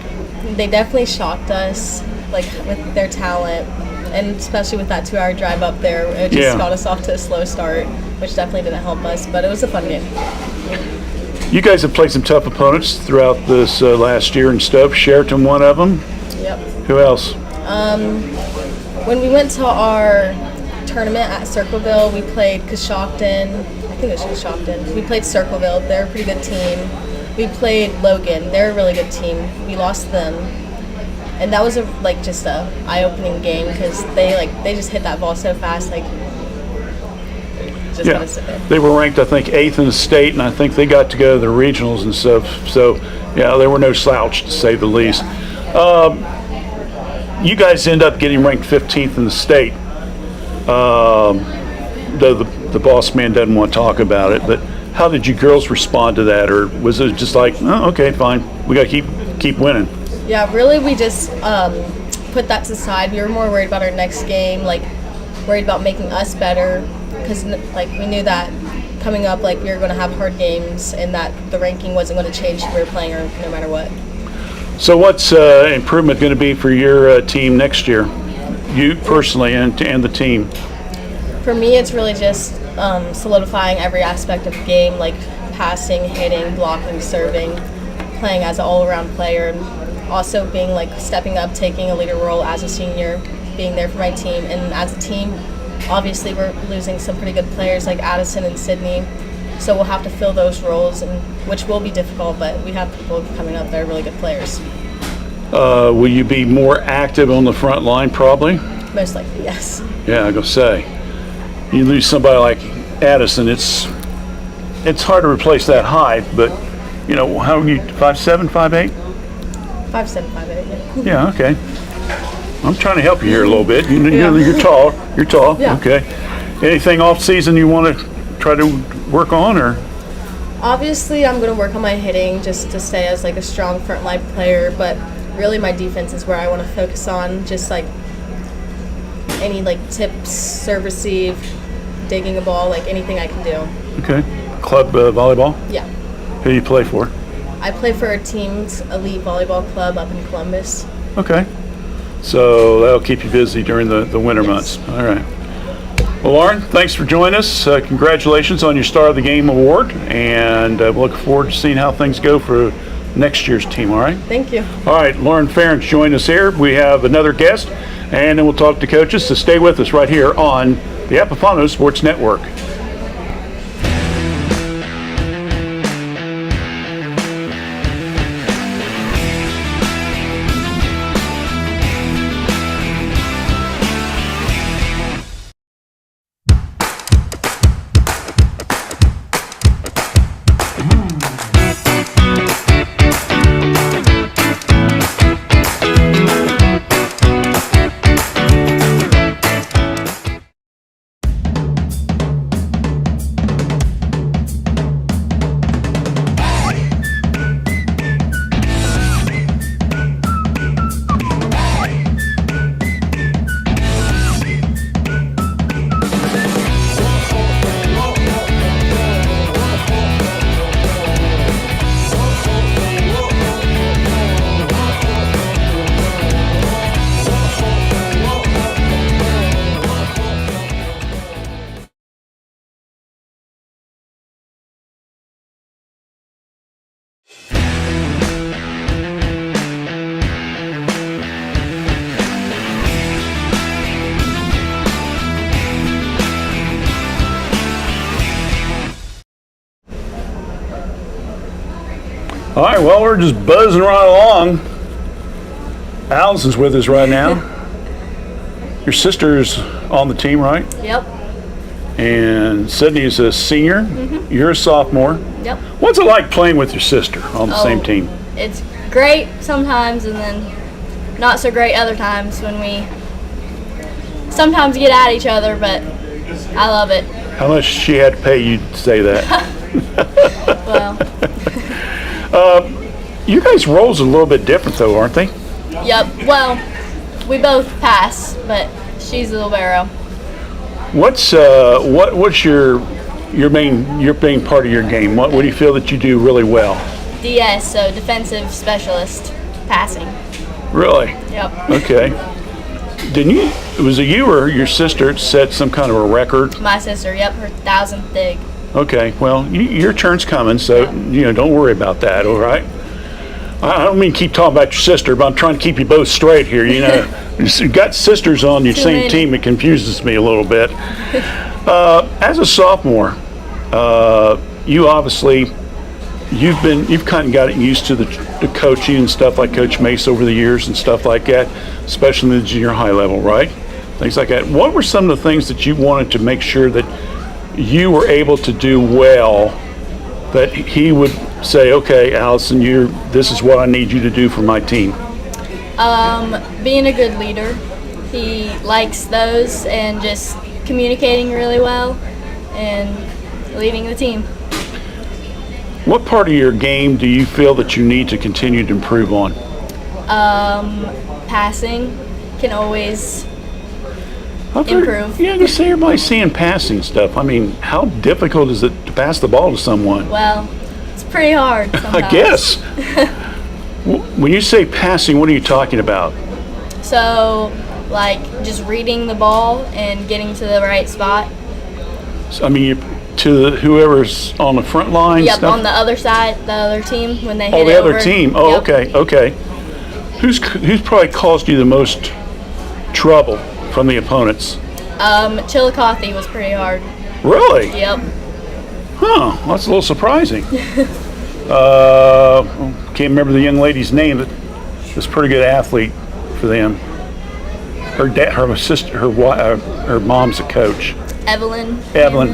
they definitely shocked us, like with their talent, and especially with that 2-hour drive up there, it just got us off to a slow start, which definitely didn't help us, but it was a fun game. You guys have played some tough opponents throughout this last year in Stowe. Sheraton, one of them. Yep. Who else? When we went to our tournament at Circleville, we played Coshocton. I think it was Coshocton. We played Circleville. They're a pretty good team. We played Logan. They're a really good team. We lost them, and that was just a eye-opening game because they just hit that ball so fast. Just gotta sit there. They were ranked, I think, 8th in the state, and I think they got to go to the regionals and stuff. So, yeah, they were no slouch, to say the least. You guys end up getting ranked 15th in the state, though the boss man doesn't want to talk about it. But how did you girls respond to that, or was it just like, oh, okay, fine, we got to keep winning? Yeah, really, we just put that to the side. We were more worried about our next game, worried about making us better, because we knew that coming up, we were going to have hard games, and that the ranking wasn't going to change who we were playing or no matter what. So what's improvement going to be for your team next year, you personally and the team? For me, it's really just solidifying every aspect of the game, like passing, hitting, blocking, serving, playing as an all-around player, and also being stepping up, taking a leader role as a senior, being there for my team. And as a team, obviously we're losing some pretty good players like Addison and Sydney, so we'll have to fill those roles, and which will be difficult, but we have people coming up that are really good players. Will you be more active on the front line probably? Most likely, yes. Yeah, I'm going to say. You lose somebody like Addison, it's hard to replace that height, but, you know, how are you, 5'7", 5'8"? 5'7", 5'8", yeah. Yeah, okay. I'm trying to help you here a little bit. You're tall. You're tall. Yeah. Okay. Anything off season you want to try to work on, or? Obviously, I'm going to work on my hitting just to stay as a strong front line player, but really my defense is where I want to focus on. Just any tips, serve, receive, digging a ball, anything I can do. Okay. Club volleyball? Yeah. Who do you play for? I play for a team's elite volleyball club up in Columbus. Okay. So that'll keep you busy during the winter months. All right. Well, Lauren, thanks for joining us. Congratulations on your Star of the Game award, and we'll look forward to seeing how things go for next year's team, all right? Thank you. All right, Lauren Ferentz joined us here. We have another guest, and then we'll talk to coaches, so stay with us right here on the Epifano Sports Network. All right, well, we're just buzzing right along. Allison's with us right now. Your sister's on the team, right? Yep. And Sydney's a senior. You're a sophomore. Yep. What's it like playing with your sister on the same team? It's great sometimes and then not so great other times when we sometimes get at each other, but I love it. How much she had to pay you to say that? Well, You guys' roles are a little bit different, though, aren't they? yep. Well, we both pass, but she's the libero. What's your main part of your game? What do you feel that you do really well? DS, so defensive specialist, passing. Really? Yep. Okay. Was it you or your sister set some kind of a record? My sister, yep, her 1,000th dig. Okay, well, your turn's coming, so don't worry about that. All right. I don't mean keep talking about your sister, but I'm trying to keep you both straight here. You've got sisters on your same many. team. It confuses me a little bit. As a sophomore, you obviously you've kind of gotten used to the coaching and stuff like Coach Mace over the years and stuff like that, especially in the junior high level, right? Things like that. What were some of the things that you wanted to make sure that you were able to do well, that he would say, okay, Allison, this is what I need you to do for my team? Being a good leader. He likes those and just communicating really well and leading the team. What part of your game do you feel that you need to continue to improve on? Passing can always I've heard- improve. Yeah, you see everybody seeing passing stuff. I mean, how difficult is it to pass the ball to someone? Well, it's pretty hard sometimes. I guess. When you say passing, what are you talking about? So, like, just reading the ball and getting to the right spot. I mean, to whoever's on the front line? Yep, stuff? on the other side, the other team, when they hit Oh, it the other over. team. Oh, Yep. okay. Who's probably caused you the most trouble from the opponents? Chillicothe was pretty hard. Really? Yep. Huh, that's a little surprising. Can't remember the young lady's name, but was a pretty good athlete for them. Her dad, her sister, her mom's a coach. Evelyn. Evelyn,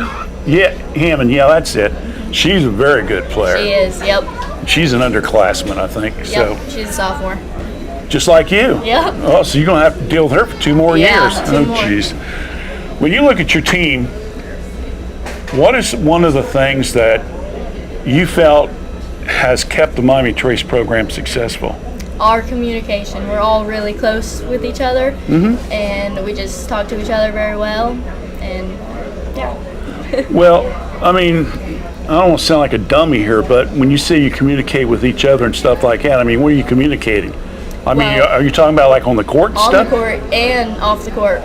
yeah, Hammond, yeah, that's it. She's a very good player. She is, yep. She's an underclassman, I think. Yep, So, she's a sophomore. just like you. Yep. Oh, so you're gonna have to deal with her for 2 more Yeah, years. 2 Oh, more. jeez. When you look at your team, what is one of the things that you felt has kept the Miami Trace program successful? Our communication. We're all really close with each other, and we just talk to each other very well. And yeah, Well, I mean, I don't want to sound like a dummy here, but when you say you communicate with each other and stuff like that, I mean, what are you communicating? I mean, Well, are you talking about like on the court and on stuff? the court and off the court,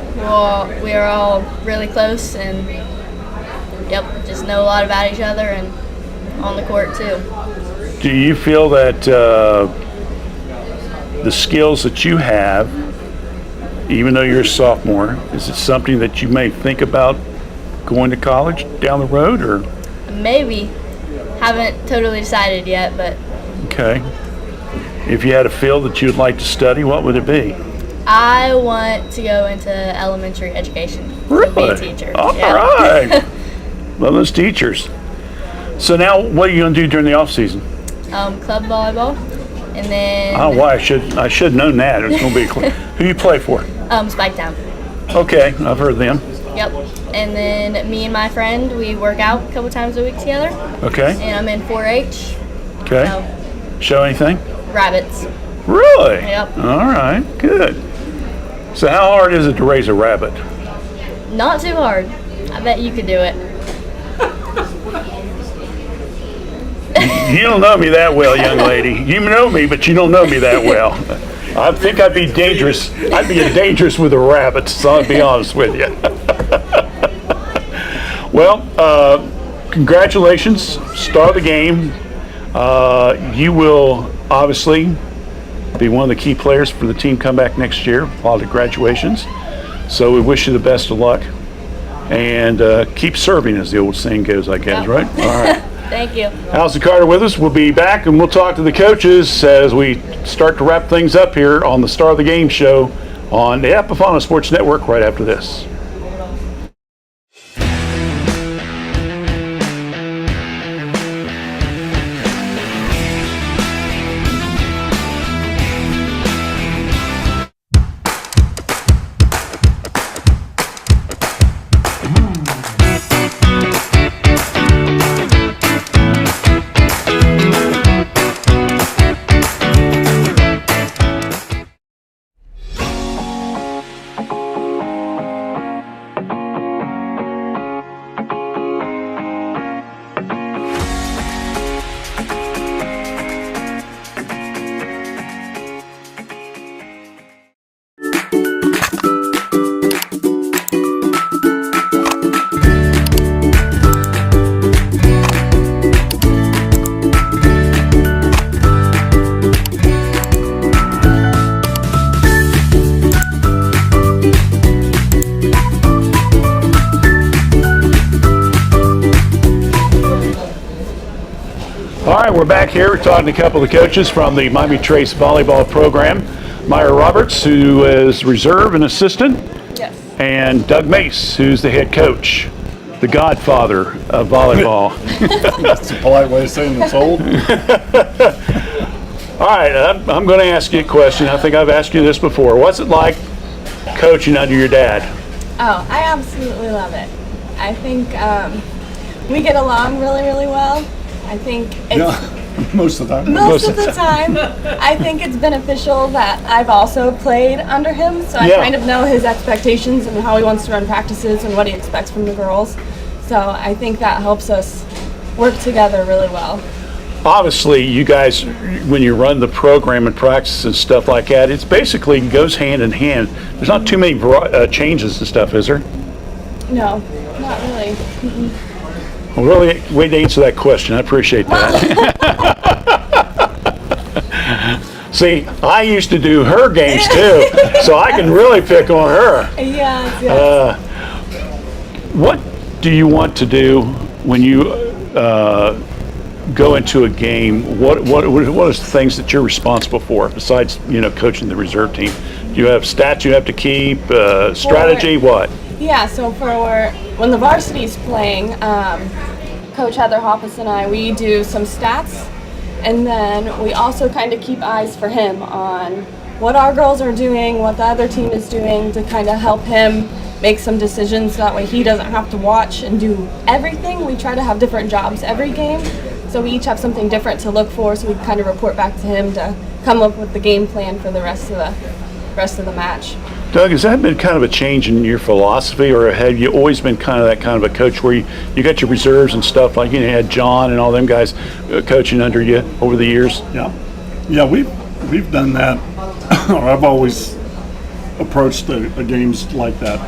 we are all really close, and yep, just know a lot about each other, and on the court too. Do you feel that the skills that you have, even though you're a sophomore, is it something that you may think about going to college down the road, or? Maybe. Haven't totally decided yet, but Okay. If you had a field that you'd like to study, what would it be? I want to go into elementary education. Really? Be a teacher. All Yeah. right. Love those teachers. So now, what are you going to do during the off season? Club volleyball, and then I don't know why I should have known that. It's going to be who you play for. Spike Town. Okay, I've heard of them. Yep. And then me and my friend, we work out a couple times a week together, Okay, and I'm in 4-H. okay. So Show anything? rabbits. Really? Yep. All right, good. So how hard is it to raise a rabbit? Not too hard. I bet you could do it. You don't know me that well, young lady. You know me, but you don't know me that well. I think I'd be dangerous. I'd be dangerous with a rabbit, so I'll be honest with you. Well, congratulations. Star of the game. You will obviously be one of the key players for the team comeback next year, following the graduations. So we wish you the best of luck. And keep serving, as the old saying goes, I guess, Yeah. right? All right. Thank you. Allison Carter with us. We'll be back and we'll talk to the coaches as we start to wrap things up here on the Star of the Game show on the Epifano Sports Network right after this. All right, we're back here. We're talking to a couple of the coaches from the Miami Trace volleyball program. Myra Roberts, who is reserve and assistant. Yes. And Doug Mace, who's the head coach, the godfather of volleyball. That's a polite way of saying it's old. All right, I'm going to ask you a question. I think I've asked you this before. What's it like coaching under your dad? Oh, I absolutely love it. I think we get along really, really well. I think it's Yeah, most of the time. most of the time. I think it's beneficial that I've also played under him, so I Yeah. kind of know his expectations and how he wants to run practices and what he expects from the girls. So I think that helps us work together really well. Obviously, you guys, when you run the program and practice and stuff like that, it's basically goes hand in hand. There's not too many changes and stuff, is there? No, not really. Well, really, way to answer that question. I appreciate that. See, I used to do her games too, so I can really pick on her. Yes. What do you want to do when you go into a game? What are the things that you're responsible for besides coaching the reserve team? Do you have stats you have to keep? Strategy? What? Yeah, so for when the varsity's playing, Coach Heather Hoppus and I, we do some stats, and then we also kind of keep eyes for him on what our girls are doing, what the other team is doing, to kind of help him make some decisions. That way he doesn't have to watch and do everything. We try to have different jobs every game, so we each have something different to look for, so we kind of report back to him to come up with the game plan for the rest of the match. Doug, has that been kind of a change in your philosophy, or have you always been kind of that kind of a coach where you got your reserves and stuff, like you had John and all them guys coaching under you over the years? Yeah, we've done that. Or I've always approached the games like that.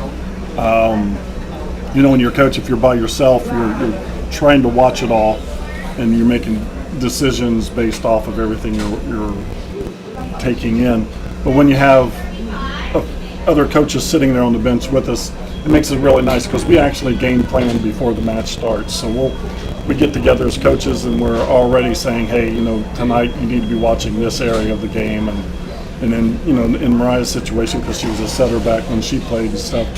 When you're a coach, if you're by yourself, you're trying to watch it all, and you're making decisions based off of everything you're taking in. But when you have other coaches sitting there on the bench with us, it makes it really nice because we actually game plan before the match starts. So we get together as coaches and we're already saying, hey, tonight you need to be watching this area of the game, and then in Mariah's situation, because she was a setter back when she played and stuff,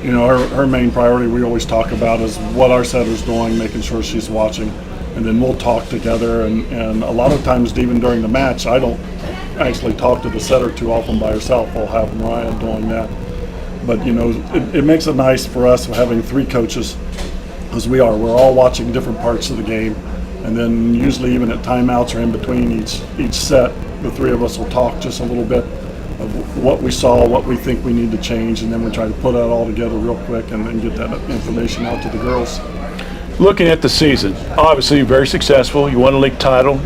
her main priority we always talk about is what our setter's doing, making sure she's watching, and then we'll talk together. And a lot of times, even during the match, I don't actually talk to the setter too often by herself. I'll have Mariah doing that. But it makes it nice for us having three coaches, as we're all watching different parts of the game, and then usually even at timeouts or in between each set, the three of us will talk just a little bit of what we saw, what we think we need to change, and then we try to put that all together real quick and then get that information out to the girls. Looking at the season, obviously very successful. You won a league title.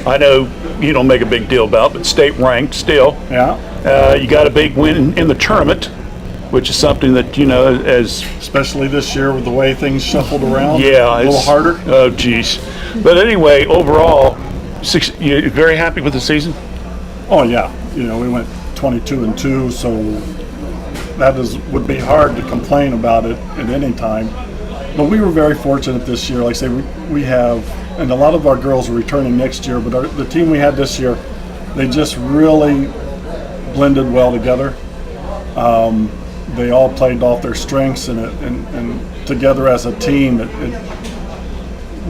I know you don't make a big deal about, but state ranked still. Yeah. You got a big win in the tournament, which is something that as especially this year with the way things shuffled around. Yeah, a little harder. Oh, geez. But anyway, overall, you're very happy with the season? Oh yeah. We went 22-2, so that would be hard to complain about it at any time. But we were very fortunate this year. Like I say, we have, and a lot of our girls are returning next year, but the team we had this year, they just really blended well together. They all played off their strengths, and together as a team, it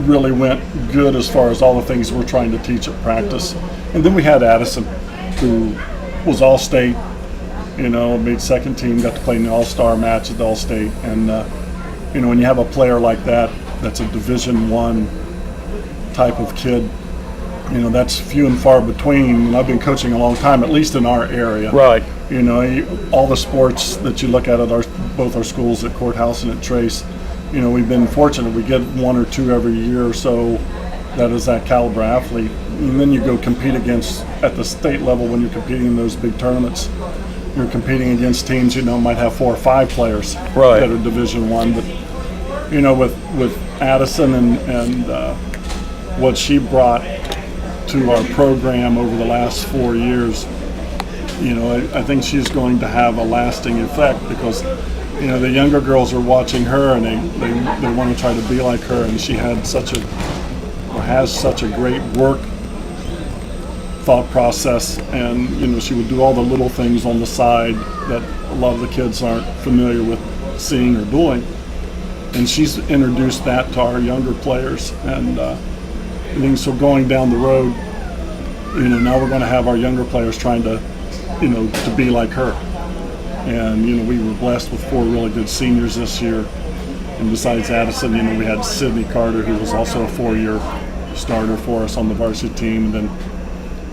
really went good as far as all the things we're trying to teach at practice. And then we had Addison, who was All-State, made second team, got to play in the All-Star match at the All-State. And, when you have a player like that, that's a Division I type of kid, that's few and far between. And I've been coaching a long time, at least in our area. Right. All the sports that you look at both our schools at Courthouse and at Trace, we've been fortunate. We get 1 or 2 every year or so that is that caliber athlete. And then you go compete against, at the state level, when you're competing in those big tournaments, you're competing against teams, might have 4 or 5 players right. that are Division I. But, with Addison and what she brought to our program over the last 4 years, I think she's going to have a lasting effect because, the younger girls are watching her and they want to try to be like her, and she has such a great work thought process, and she would do all the little things on the side that a lot of the kids aren't familiar with seeing or doing, and she's introduced that to our younger players, and I think so going down the road, now we're going to have our younger players trying to to be like her. And, we were blessed with 4 really good seniors this year. And besides Addison, we had Sydney Carter, who was also a 4-year starter for us on the varsity team. And then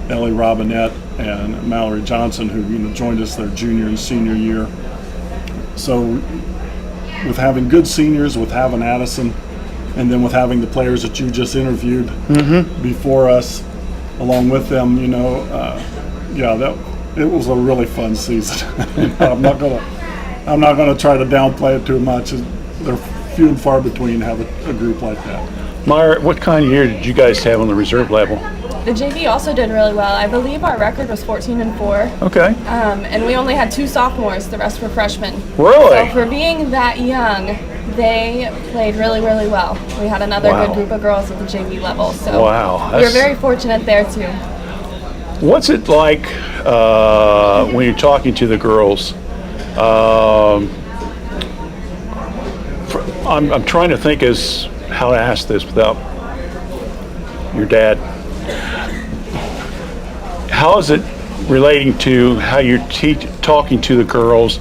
Ellie Robinette and Mallory Johnson, who, joined us their junior and senior year. So with having good seniors, with having Addison, and then with having the players that you just interviewed before us, along with them, it was a really fun season. I'm not gonna try to downplay it too much. They're few and far between to have a group like that. Myra, what kind of year did you guys have on the reserve level? The JV also did really well. I believe our record was 14-4. Okay. And we only had 2 sophomores. The rest were freshmen. Really? So for being that young, they played really, really well. We had another good group of girls at the JV level. So we were very fortunate there too. What's it like when you're talking to the girls? I'm trying to think as how to ask this without your dad. How is it relating to how you're talking to the girls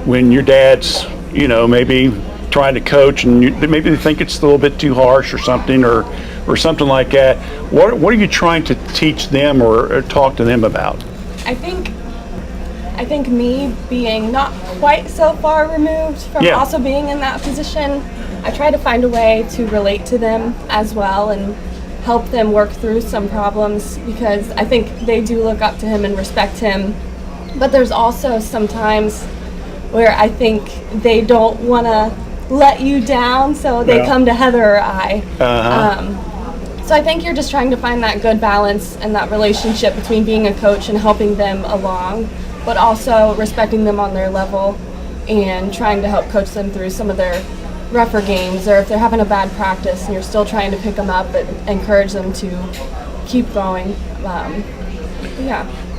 when your dad's, maybe trying to coach and maybe they think it's a little bit too harsh or something or something like that? What are you trying to teach them or talk to them about? I think me being not quite so far removed from also being in that position, I try to find a way to relate to them as well and help them work through some problems because I think they do look up to him and respect him. But there's also some times where I think they don't want to let you down, so they come to Heather or I. So I think you're just trying to find that good balance and that relationship between being a coach and helping them along, but also respecting them on their level and trying to help coach them through some of their rougher games, or if they're having a bad practice and you're still trying to pick them up but encourage them to keep going.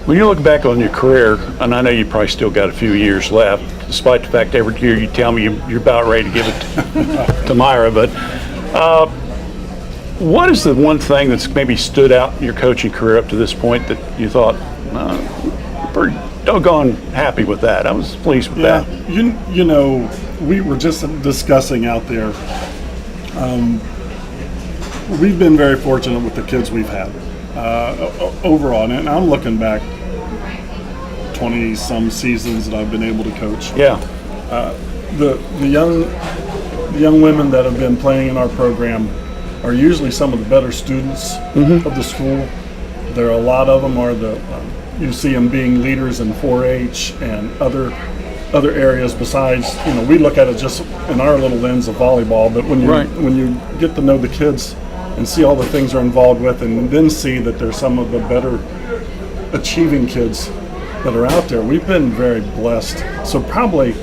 When you look back on your career, and I know you probably still got a few years left, despite the fact every year you tell me you're about ready to give it to Myra, but what is the one thing that's maybe stood out in your coaching career up to this point that you thought, pretty doggone happy with that? I was pleased with that. We were just discussing out there. We've been very fortunate with the kids we've had overall, and I'm looking back 20-some seasons that I've been able to coach. Yeah. The young women that have been playing in our program are usually some of the better students of the school. There are a lot of them you see them being leaders in 4-H and other areas besides, we look at it just in our little lens of volleyball, but when you get to know the kids and see all the things they're involved with and then see that they're some of the better achieving kids that are out there, we've been very blessed. So probably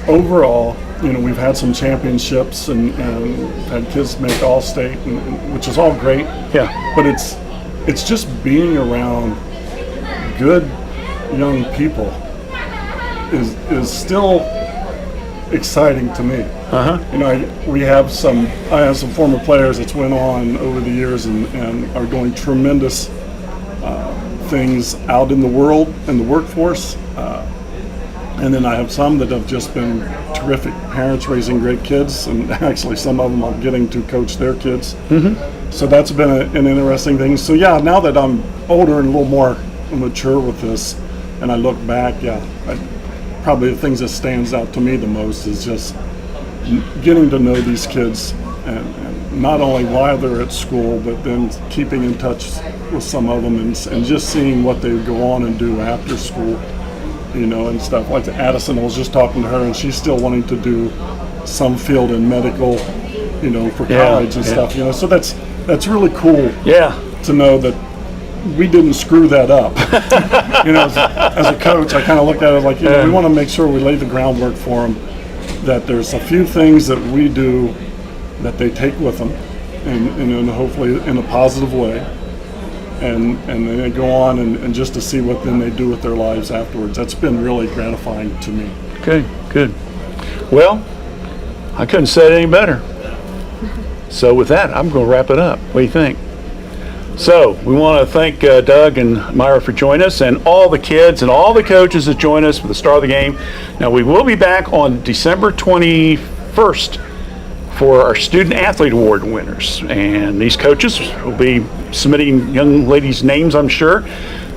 overall, we've had some championships and had kids make All-State, which is all great. Yeah. But it's just being around good young people is still exciting to me. I have some former players that's went on over the years and are doing tremendous things out in the world, in the workforce. And then I have some that have just been terrific parents raising great kids, and actually some of them I'm getting to coach their kids. So that's been an interesting thing. So yeah, now that I'm older and a little more mature with this, and I look back, probably the things that stands out to me the most is just getting to know these kids, and not only while they're at school, but then keeping in touch with some of them and just seeing what they go on and do after school. And stuff like Addison, I was just talking to her, and she's still wanting to do some field in medical, for college and stuff. So that's really cool. Yeah. To know that we didn't screw that up. As a coach, I kind of looked at it like, we want to make sure we lay the groundwork for them. That there's a few things that we do that they take with them, and hopefully in a positive way. And then they go on and just to see what then they do with their lives afterwards. That's been really gratifying to me. Okay, good. Well, I couldn't say it any better. So with that, I'm going to wrap it up. What do you think? So we want to thank Doug and Myra for joining us, and all the kids and all the coaches that joined us for the start of the game. Now we will be back on December 21st for our Student Athlete Award winners. And these coaches will be submitting young ladies' names, I'm sure,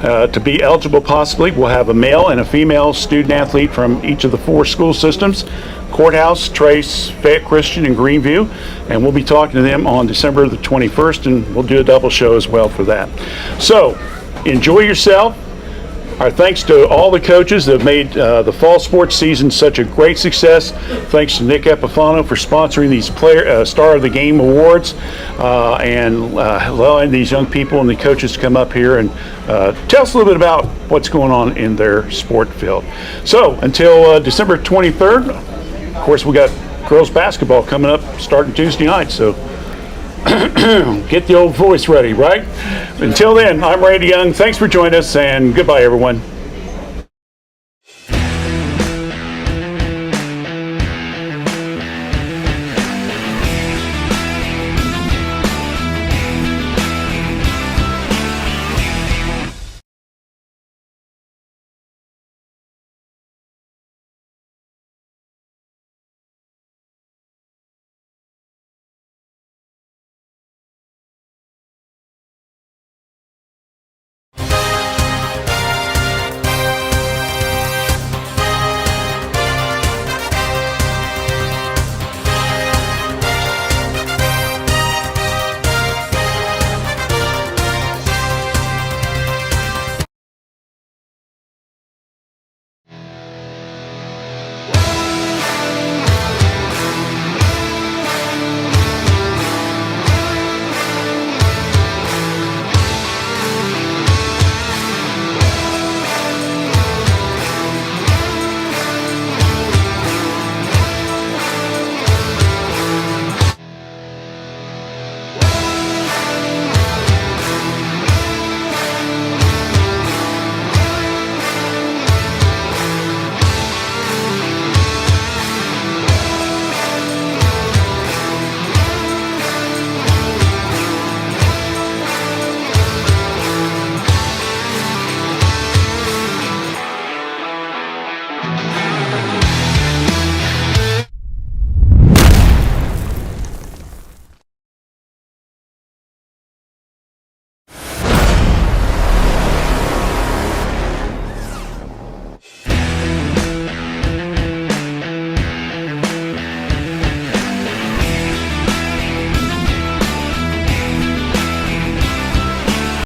to be eligible possibly. We'll have a male and a female student athlete from each of the 4 school systems: Courthouse, Trace, Fayette Christian, and Greenview. And we'll be talking to them on December the 21st, and we'll do a double show as well for that. So enjoy yourself. Our thanks to all the coaches that have made the fall sports season such a great success. Thanks to Nick Epifano for sponsoring these Star of the Game awards, and allowing these young people and the coaches to come up here and tell us a little bit about what's going on in their sport field. So until December 23rd, of course, we got girls basketball coming up starting Tuesday night. So get the old voice ready, right? Until then, I'm Randy Young. Thanks for joining us, and goodbye, everyone.